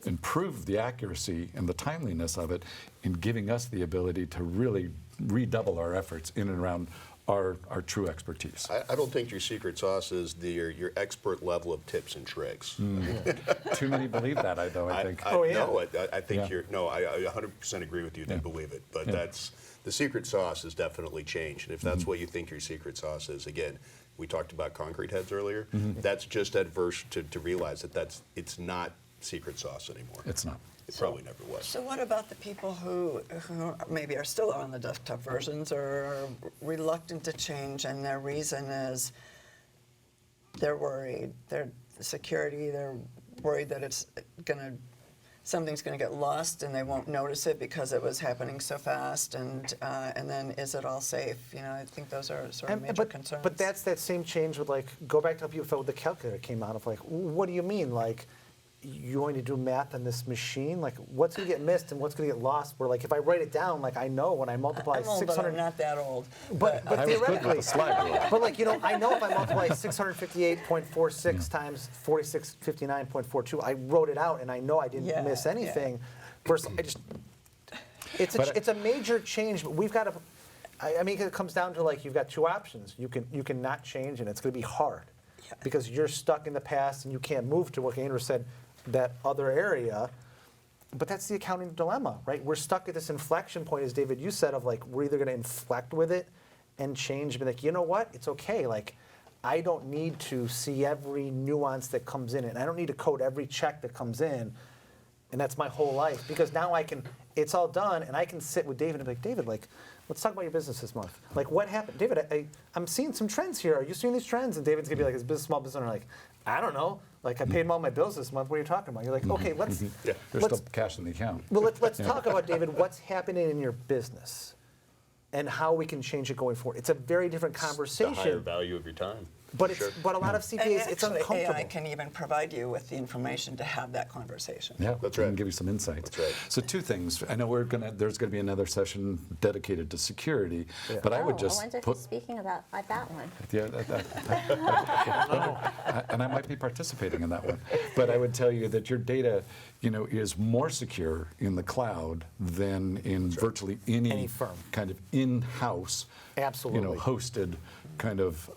[SPEAKER 2] improve the accuracy and the timeliness of it, in giving us the ability to really redouble our efforts in and around our true expertise.
[SPEAKER 3] I don't think your secret sauce is your expert level of tips and tricks.
[SPEAKER 2] Too many believe that, I think.
[SPEAKER 3] No, I think I 100% agree with you. They believe it, but that's the secret sauce has definitely changed. And if that's what you think your secret sauce is, again, we talked about concrete heads earlier. That's just adverse to realize that it's not secret sauce anymore.
[SPEAKER 2] It's not.
[SPEAKER 3] It probably never was.
[SPEAKER 1] So what about the people who maybe are still on the desktop versions or are reluctant to change, and their reason is they're worried, they're security, they're worried that something's going to get lost and they won't notice it because it was happening so fast, and then is it all safe? I think those are sort of major concerns.
[SPEAKER 4] But that's that same change with go back to how people felt with the calculator came out of what do you mean? you're going to do math on this machine? Like, what's going to get missed and what's going to get lost? Where, like, if I write it down, like, I know when I multiply
[SPEAKER 1] I'm old, but
[SPEAKER 4] 600.
[SPEAKER 1] I'm not that old.
[SPEAKER 4] But
[SPEAKER 2] I was good with
[SPEAKER 4] theoretically,
[SPEAKER 2] the slide rule.
[SPEAKER 4] but like, you know, I know if I multiply 658.46 times 4659.42, I wrote it out and I know I didn't
[SPEAKER 1] Yeah,
[SPEAKER 4] miss
[SPEAKER 1] yeah.
[SPEAKER 4] anything. Versus, it's
[SPEAKER 2] But
[SPEAKER 4] a major change, but we've got to. I mean, it comes down to, like, you've got two options. You can not change, and it's going to be hard because you're stuck in the past and you can't move to what Andrew said, that other area. But that's the accounting dilemma, right? We're stuck at this inflection point, as David, you said, of like, we're either going to inflect with it and change, but like, you know what? It's okay. Like, I don't need to see every nuance that comes in, and I don't need to code every check that comes in, and that's my whole life. Because now it's all done, and I can sit with David and be like, David, like, let's talk about your business this month. Like, what happened? David, I'm seeing some trends here. Are you seeing these trends? And David's going to be like, his business, small business owner, like, I don't know. Like, I paid all my bills this month. What are you talking about? You're like, okay, let's
[SPEAKER 2] There's still cash in the account.
[SPEAKER 4] well, let's talk about, David, what's happening in your business and how we can change it going forward. It's a very different
[SPEAKER 3] The higher
[SPEAKER 4] conversation,
[SPEAKER 3] value of your time.
[SPEAKER 4] but a lot of
[SPEAKER 1] And
[SPEAKER 4] CPAs, it's
[SPEAKER 1] actually,
[SPEAKER 4] uncomfortable.
[SPEAKER 1] AI can even provide you with the information to have that conversation.
[SPEAKER 2] Yeah,
[SPEAKER 3] That's
[SPEAKER 2] we
[SPEAKER 3] right.
[SPEAKER 2] can give you some insights.
[SPEAKER 3] That's right.
[SPEAKER 2] So two things. I know there's gonna be another session dedicated to security, but I would
[SPEAKER 5] I
[SPEAKER 2] just
[SPEAKER 5] wonder if
[SPEAKER 2] put.
[SPEAKER 5] he's speaking about that one.
[SPEAKER 2] Yeah, and I might be participating in that one. But I would tell you that your data, is more secure in the cloud than in virtually any
[SPEAKER 4] firm.
[SPEAKER 2] kind of in-house,
[SPEAKER 4] Absolutely.
[SPEAKER 2] hosted kind of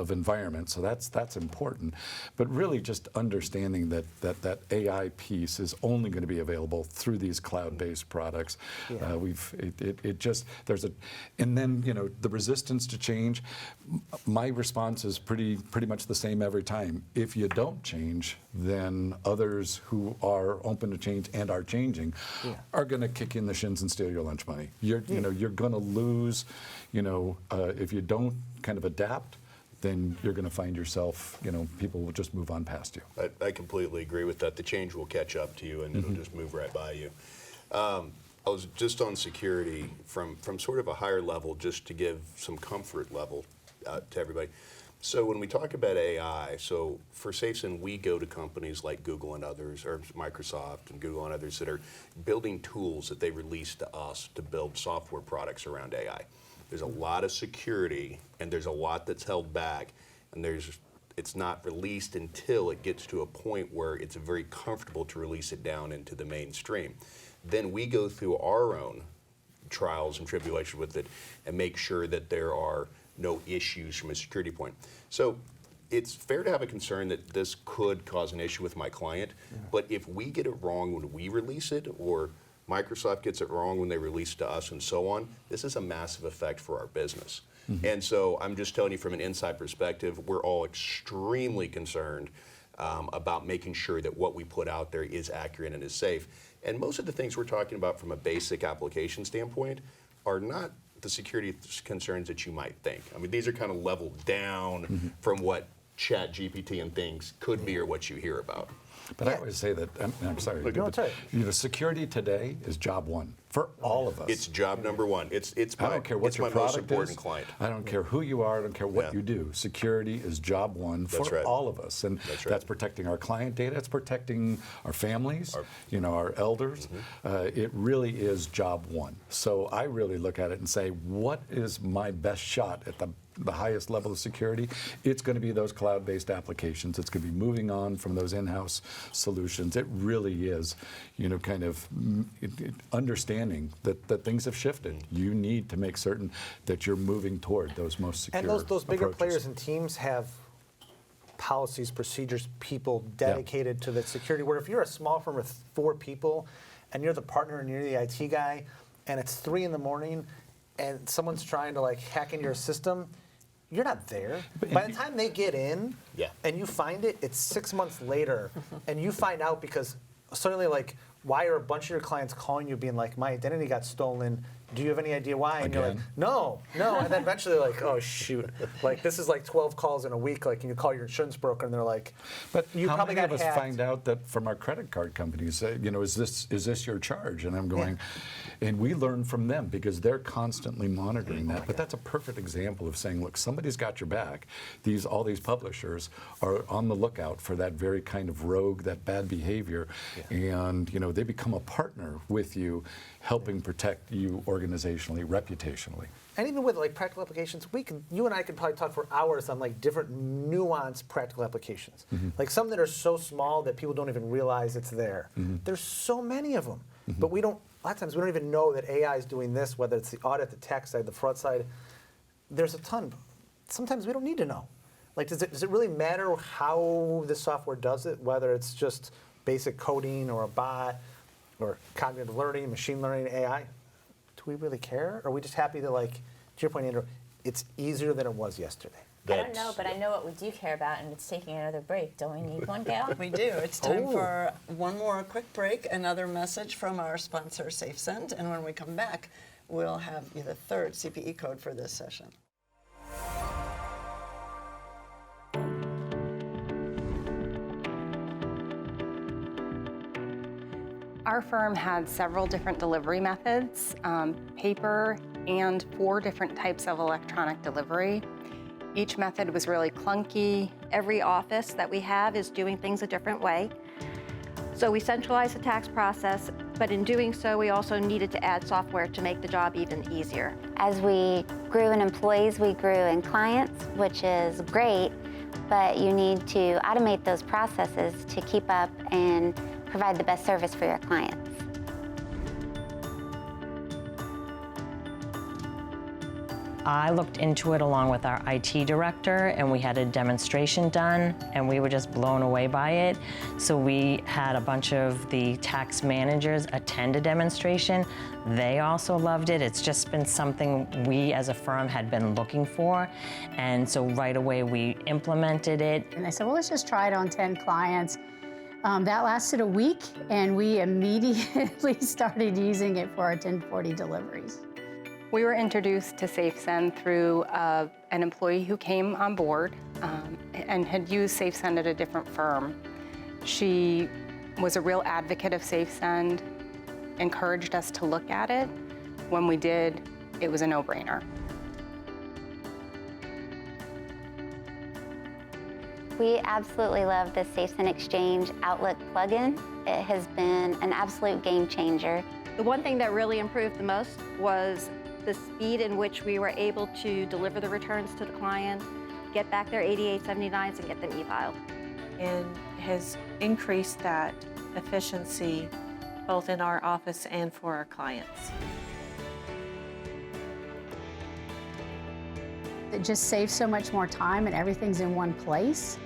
[SPEAKER 2] environment. So that's important. But really just understanding that AI piece is only going to be available through these cloud-based products.
[SPEAKER 4] Yeah.
[SPEAKER 2] And then the resistance to change. My response is pretty much the same every time. If you don't change, then others who are open to change and are changing are going to kick you in the shins and steal your lunch money. You're going to lose. If you don't kind of adapt, then you're going to find yourself, people will just move on past you.
[SPEAKER 3] I completely agree with that. The change will catch up to you, and it'll just move right by you. I was just on security from sort of a higher level, just to give some comfort level to everybody. So when we talk about AI, so for SafeSend, we go to companies like Google and others, or Microsoft and Google and others that are building tools that they release to us to build software products around AI. There's a lot of security, and there's a lot that's held back, and it's not released until it gets to a point where it's very comfortable to release it down into the mainstream. Then we go through our own trials and tribulations with it and make sure that there are no issues from a security point. So it's fair to have a concern that this could cause an issue with my client, but if we get it wrong when we release it, or Microsoft gets it wrong when they release to us and so on, this is a massive effect for our business. And so I'm just telling you from an inside perspective, we're all extremely concerned about making sure that what we put out there is accurate and is safe. And most of the things we're talking about from a basic application standpoint are not the security concerns that you might think. I mean, these are kind of leveled down from what Chat GPT and things could be or what you hear about.
[SPEAKER 2] But I always say that, I'm sorry,
[SPEAKER 4] No, it's all right.
[SPEAKER 2] security today is job one for all of us.
[SPEAKER 3] It's job number one. It's
[SPEAKER 2] I don't care what
[SPEAKER 3] it's
[SPEAKER 2] your
[SPEAKER 3] my most
[SPEAKER 2] product
[SPEAKER 3] important
[SPEAKER 2] is.
[SPEAKER 3] client.
[SPEAKER 2] I don't care who you are. I don't care what
[SPEAKER 3] Yeah.
[SPEAKER 2] you do. Security is job one
[SPEAKER 3] That's
[SPEAKER 2] for
[SPEAKER 3] right.
[SPEAKER 2] all of us, and
[SPEAKER 3] That's right.
[SPEAKER 2] that's protecting our client data. It's protecting our families, our elders. It really is job one. So I really look at it and say, what is my best shot at the highest level of security? It's going to be those cloud-based applications. It's going to be moving on from those in-house solutions. It really is, kind of understanding that things have shifted. You need to make certain that you're moving toward those most secure
[SPEAKER 4] And those bigger
[SPEAKER 2] approaches.
[SPEAKER 4] players and teams have policies, procedures, people dedicated to the security. Where if you're a small firm with 4 people, and you're the partner and you're the IT guy, and it's 3 in the morning, and someone's trying to hack into your system, you're not there. By the time they get in, and you find it, it's 6 months later, and you find out because suddenly, why are a bunch of your clients calling you being like, my identity got stolen, do you have any idea why? And you're like,
[SPEAKER 2] Again?
[SPEAKER 4] no. And then eventually they're like, oh, shoot. Like, this is like 12 calls in a week. Like, and you call your insurance broker and they're like,
[SPEAKER 2] But
[SPEAKER 4] you
[SPEAKER 2] how
[SPEAKER 4] probably
[SPEAKER 2] many
[SPEAKER 4] got
[SPEAKER 2] of us
[SPEAKER 4] hacked.
[SPEAKER 2] find out that from our credit card companies, is this your charge? And I'm going, and we learn from them because they're constantly monitoring that. But that's a perfect example of saying, look, somebody's got your back. All these publishers are on the lookout for that very kind of rogue, that bad behavior, and they become a partner with you, helping protect you organizationally, reputationally.
[SPEAKER 4] And even with like practical applications, you and I could probably talk for hours on like different nuanced practical applications. Like some that are so small that people don't even realize it's there. There's so many of them, but a lot of times we don't even know that AI is doing this, whether it's the audit, the tax side, the fraud side. There's a ton. Sometimes we don't need to know. Like, does it really matter how the software does it, whether it's just basic coding or a bot or cognitive learning, machine learning, AI? Do we really care? Or are we just happy that, like, to your point, Andrew, it's easier than it was yesterday?
[SPEAKER 5] I don't know, but I know what we do care about, and it's taking another break. Don't we need one, Gail?
[SPEAKER 1] We do. It's time for one more quick break, another message from our sponsor, SafeSend, and when we come back, we'll have the third CPE code for this session.
[SPEAKER 12] Our firm had several different delivery methods, paper and 4 different types of electronic delivery. Each method was really clunky.
[SPEAKER 10] Every office that we have is doing things a different way. So we centralized the tax process, but in doing so, we also needed to add software to make the job even easier.
[SPEAKER 13] As we grew in employees, we grew in clients, which is great, but you need to automate those processes to keep up and provide the best service for your clients.
[SPEAKER 14] I looked into it along with our IT director, and we had a demonstration done, and we were just blown away by it. So we had a bunch of the tax managers attend a demonstration. They also loved it. It's just been something we as a firm had been looking for. And so right away we implemented it.
[SPEAKER 11] And I said, well, let's just try it on 10 clients. That lasted a week, and we immediately started using it for our 1040 deliveries.
[SPEAKER 12] We were introduced to SafeSend through an employee who came on board and had used SafeSend at a different firm. She was a real advocate of SafeSend, encouraged us to look at it. When we did, it was a no-brainer.
[SPEAKER 13] We absolutely love the SafeSend Exchange Outlook plugin. It has been an absolute game changer.
[SPEAKER 10] The one thing that really improved the most was the speed in which we were able to deliver the returns to the client, get back their 8879s and get them e-filed.
[SPEAKER 15] And has increased that efficiency both in our office and for our clients.
[SPEAKER 11] It just saves so much more time, and everything's in one place,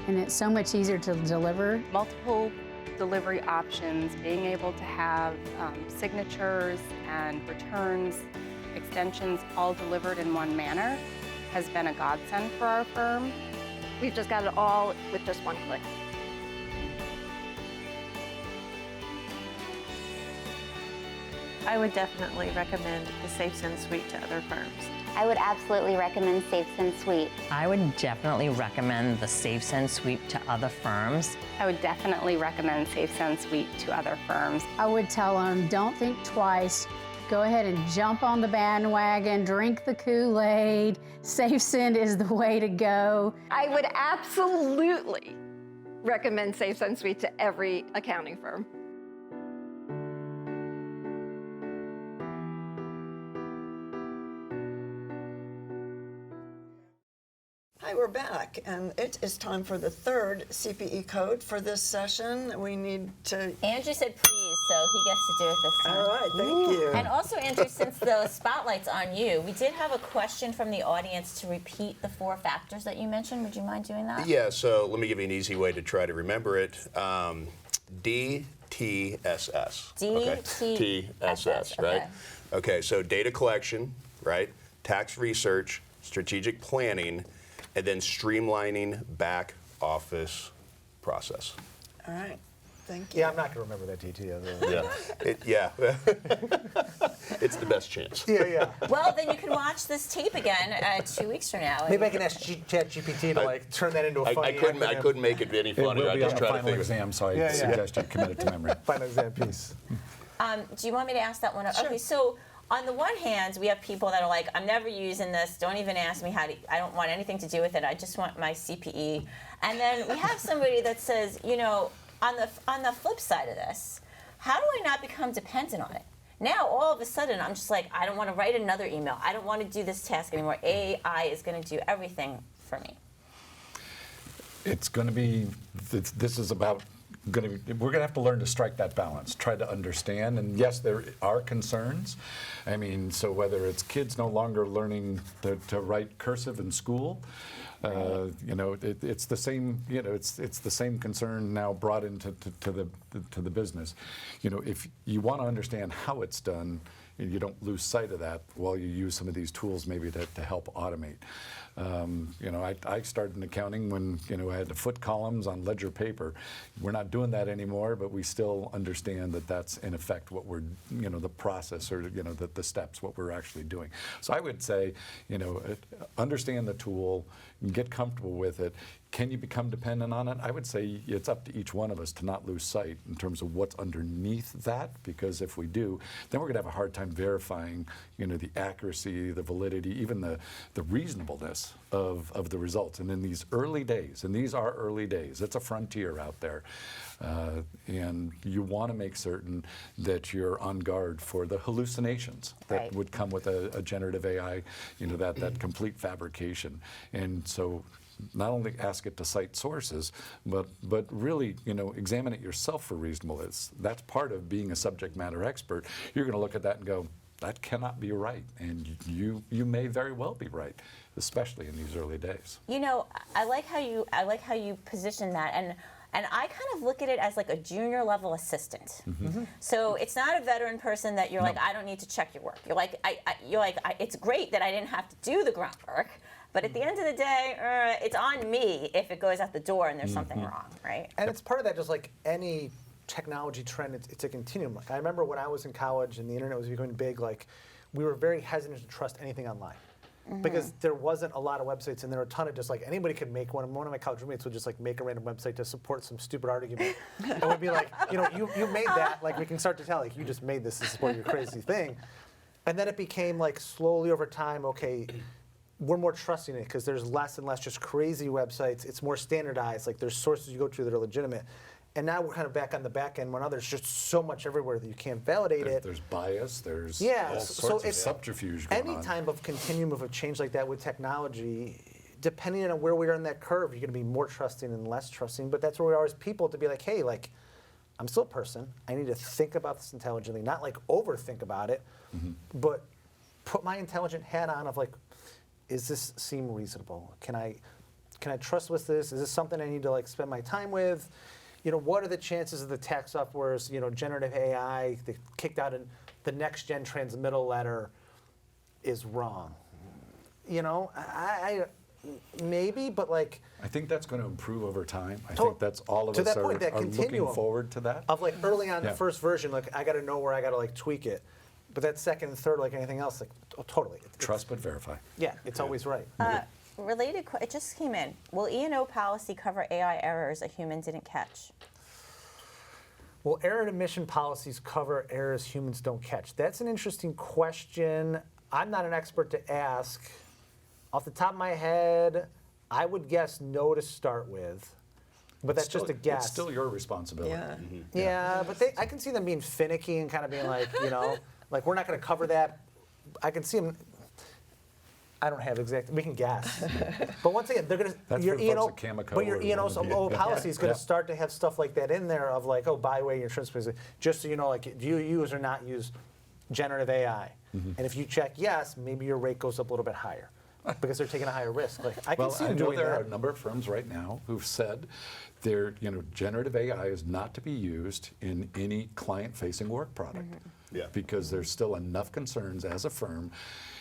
[SPEAKER 11] and it's so much easier to deliver.
[SPEAKER 12] Multiple delivery options, being able to have signatures and returns, extensions all delivered in one manner has been a godsend for our firm.
[SPEAKER 10] We've just got it all with just one click.
[SPEAKER 15] I would definitely recommend the SafeSend suite to other firms.
[SPEAKER 13] I would absolutely recommend SafeSend Suite.
[SPEAKER 14] I would definitely recommend the SafeSend suite to other firms.
[SPEAKER 12] I would definitely recommend SafeSend Suite to other firms.
[SPEAKER 11] I would tell them, don't think twice. Go ahead and jump on the bandwagon, drink the Kool-Aid. SafeSend is the way to go.
[SPEAKER 10] I would absolutely recommend SafeSend Suite to every accounting firm.
[SPEAKER 1] Hi, we're back, and it is time for the third CPE code for this session. We need to...
[SPEAKER 5] Andrew said please, so he gets to do it this time.
[SPEAKER 1] All right, thank you.
[SPEAKER 5] And also, Andrew, since the spotlight's on you, we did have a question from the audience to repeat the 4 factors that you mentioned. Would you mind doing that?
[SPEAKER 3] Yeah, so let me give you an easy way to try to remember it. DTSS.
[SPEAKER 5] DTSS,
[SPEAKER 3] right? Okay, so data collection, right? Tax research, strategic planning, and then streamlining back office process.
[SPEAKER 1] All right. Thank you.
[SPEAKER 4] Yeah, I'm not going to remember that detail.
[SPEAKER 3] Yeah. It's the best chance.
[SPEAKER 4] Yeah.
[SPEAKER 5] Well, then you can watch this tape again 2 weeks from now.
[SPEAKER 4] Maybe I can ask ChatGPT to like turn that into a funny.
[SPEAKER 3] I couldn't make it any
[SPEAKER 2] It
[SPEAKER 3] funnier.
[SPEAKER 2] will
[SPEAKER 3] I
[SPEAKER 2] be
[SPEAKER 3] just
[SPEAKER 2] on the
[SPEAKER 3] try to
[SPEAKER 2] final
[SPEAKER 3] think.
[SPEAKER 2] exam, so I suggest you commit it to memory.
[SPEAKER 4] Final exam piece.
[SPEAKER 5] Do you want me to ask that one? Okay, so on the one hand, we have people that are like, I'm never using this. Don't even ask me how to. I don't want anything to do with it. I just want my CPE. And then we have somebody that says, you know, on the flip side of this, how do I not become dependent on it? Now, all of a sudden, I'm just like, I don't want to write another email. I don't want to do this task anymore. AI is going to do everything for me.
[SPEAKER 2] It's going to be, this is about, we're going to have to learn to strike that balance, try to understand. And yes, there are concerns. I mean, so whether it's kids no longer learning to write cursive in school, you know, it's the same. You know, it's the same concern now brought into to the business. You know, if you want to understand how it's done, you don't lose sight of that while you use some of these tools maybe to help automate. You know, I started in accounting when, you know, I had to foot columns on ledger paper. We're not doing that anymore, but we still understand that that's in effect what we're, you know, the process or, you know, the steps, what we're actually doing. So I would say, you know, understand the tool, get comfortable with it. Can you become dependent on it? I would say it's up to each one of us to not lose sight in terms of what's underneath that, because if we do, then we're going to have a hard time verifying, you know, the accuracy, the validity, even the reasonableness of the results. And in these early days, and these are early days, it's a frontier out there, and you want to make certain that you're on guard for the hallucinations that would come with a generative AI, you know, that complete fabrication. And so not only ask it to cite sources, but really, you know, examine it yourself for reasonableness. That's part of being a subject matter expert. You're going to look at that and go, that cannot be right, and you may very well be right, especially in these early days.
[SPEAKER 5] You know, I like how you position that, and I kind of look at it as like a junior level assistant.
[SPEAKER 2] Mm-hmm.
[SPEAKER 5] So it's not a veteran person that you're like, I don't need to check your work. You're like, it's great that I didn't have to do the groundwork. But at the end of the day, it's on me if it goes out the door and there's something wrong, right?
[SPEAKER 4] And it's part of that, just like any technology trend, it's a continuum. Like I remember when I was in college and the internet was becoming big, like we were very hesitant to trust anything online. Because there wasn't a lot of websites, and there were a ton of just like anybody could make one. And one of my college roommates would just like make a random website to support some stupid argument, and would be like, you know, you made that. Like we can start to tell, like you just made this to support your crazy thing. And then it became like slowly over time, okay, we're more trusting it because there's less and less just crazy websites. It's more standardized. Like there's sources you go to that are legitimate. And now we're kind of back on the back end when there's just so much everywhere that you can't validate it.
[SPEAKER 2] There's bias, there's all sorts
[SPEAKER 4] so
[SPEAKER 2] of subterfuge going on.
[SPEAKER 4] Any type of continuum of a change like that with technology, depending on where we are in that curve, you're going to be more trusting and less trusting. But that's where we are as people to be like, hey, like, I'm still a person. I need to think about this intelligently, not like overthink about it, but put my intelligent hat on of like, is this seem reasonable? Can I trust with this? Is this something I need to like spend my time with? You know, what are the chances of the tax software's, you know, generative AI, they kicked out the next gen transmittal letter is wrong? You know, I maybe, but like.
[SPEAKER 2] I think that's going to improve over time. I think that's all of us are looking forward to that.
[SPEAKER 4] Of like early on the first version, like I got to know where I got to like tweak it. But that second and third, like anything else, like totally.
[SPEAKER 2] Trust but verify.
[SPEAKER 4] Yeah, it's always right.
[SPEAKER 5] Related, it just came in. Will E&O policy cover AI errors a human didn't catch?
[SPEAKER 4] Will error and omission policies cover errors humans don't catch? That's an interesting question. I'm not an expert to ask. Off the top of my head, I would guess no to start with. But that's just a guess.
[SPEAKER 2] It's still your responsibility.
[SPEAKER 1] Yeah,
[SPEAKER 4] yeah, but I can see them being finicky and kind of being like, you know, like we're not going to cover that. I can see them. I don't have exact. We can guess. But once again, they're going to your E&O, but your E&O policy is going to start to have stuff like that in there of like, oh, by the way, your insurance policy, just so you know, like, do you use or not use generative AI? And if you check yes, maybe your rate goes up a little bit higher because they're taking a higher risk. Like I can see them doing that.
[SPEAKER 2] There are a number of firms right now who've said generative AI is not to be used in any client-facing work product. Because there's still enough concerns as a firm.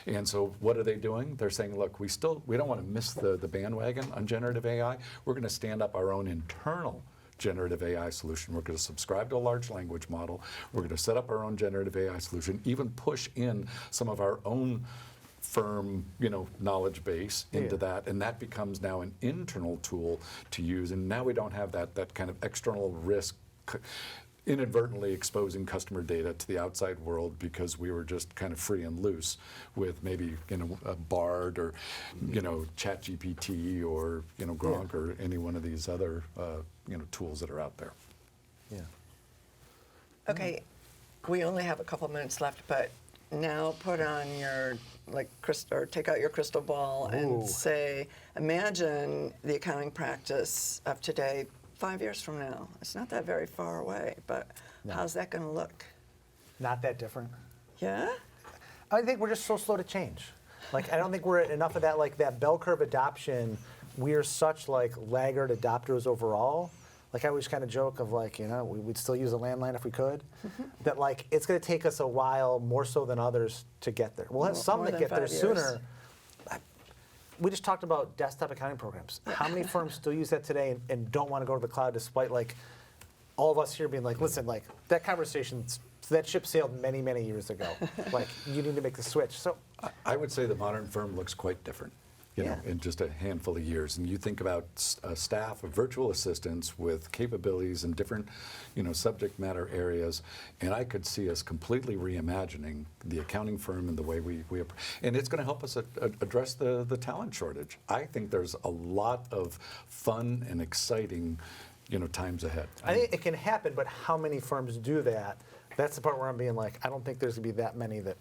[SPEAKER 2] And so what are they doing? They're saying, look, we don't want to miss the bandwagon on generative AI. We're going to stand up our own internal generative AI solution. We're going to subscribe to a large language model. We're going to set up our own generative AI solution, even push in some of our own firm, knowledge base into that, and that becomes now an internal tool to use. And now we don't have that kind of external risk, inadvertently exposing customer data to the outside world because we were just kind of free and loose with maybe a Bard or ChatGPT or Gronk or any one of these other tools that are out there.
[SPEAKER 4] Yeah.
[SPEAKER 1] Okay, we only have a couple minutes left, but now put on your or take out your crystal ball and say, imagine the accounting practice of today 5 years from now. It's not that very far away, but how's that going to look?
[SPEAKER 4] Not that different.
[SPEAKER 1] Yeah?
[SPEAKER 4] I think we're just so slow to change. I don't think we're at enough of that, that bell curve adoption. We're such laggard adopters overall. I always kind of joke of we'd still use a landline if we could. That it's going to take us a while, more so than others, to get there. We'll have some that get there sooner. We just talked about desktop accounting programs. How many firms still use that today and don't want to go to the cloud, despite all of us here being listen, that conversation, that ship sailed many, many years ago. You need to make the switch. So
[SPEAKER 2] I would say the modern firm looks quite different. In just a handful of years. And you think about a staff of virtual assistants with capabilities in different, subject matter areas, and I could see us completely reimagining the accounting firm and the way we and it's going to help us address the talent shortage. I think there's a lot of fun and exciting, times ahead.
[SPEAKER 4] I think it can happen, but how many firms do that? That's the part where I'm being I don't think there's going to be that many that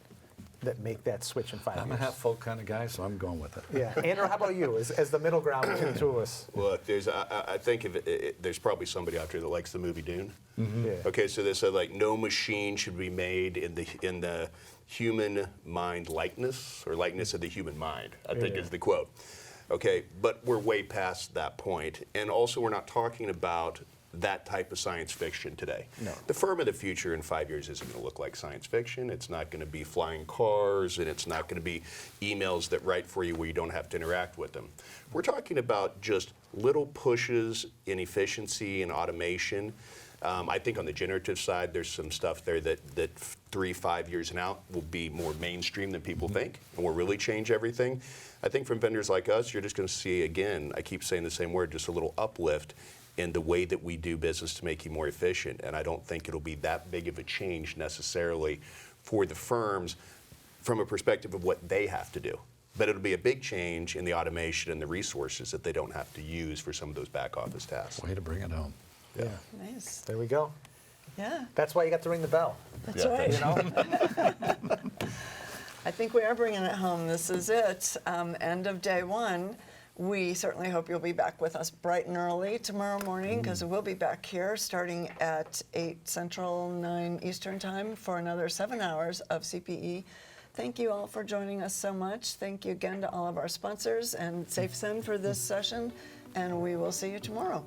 [SPEAKER 4] make that switch in 5 years.
[SPEAKER 2] I'm a half full kind of guy, so I'm going with it.
[SPEAKER 4] Yeah. Andrew, how about you, as the middle ground between the two of us?
[SPEAKER 3] Well, I think there's probably somebody out there that likes the movie Dune.
[SPEAKER 4] Mm-hmm. Yeah.
[SPEAKER 3] Okay, so they said no machine should be made in the human mind likeness, or likeness of the human mind, I think is the quote. Okay, but we're way past that point. And also we're not talking about that type of science fiction today.
[SPEAKER 4] No.
[SPEAKER 3] The firm of the future in 5 years isn't going to look like science fiction. It's not going to be flying cars, and it's not going to be emails that write for you where you don't have to interact with them. We're talking about just little pushes in efficiency and automation. I think on the generative side, there's some stuff there that 3-5 years and out will be more mainstream than people think, and will really change everything. I think from vendors like us, you're just going to see, again, I keep saying the same word, just a little uplift in the way that we do business to make you more efficient. And I don't think it'll be that big of a change necessarily for the firms from a perspective of what they have to do. But it'll be a big change in the automation and the resources that they don't have to use for some of those back office tasks.
[SPEAKER 2] Way to bring it home.
[SPEAKER 4] Yeah.
[SPEAKER 1] Nice.
[SPEAKER 4] There we go.
[SPEAKER 1] Yeah.
[SPEAKER 4] That's why you got to ring the bell.
[SPEAKER 1] That's right. I think we are bringing it home. This is it. End of day one. We certainly hope you'll be back with us bright and early tomorrow morning, because we'll be back here starting at 8 Central, 9 Eastern Time for another 7 hours of CPE. Thank you all for joining us so much. Thank you again to all of our sponsors and SafeSend for this session, and we will see you tomorrow.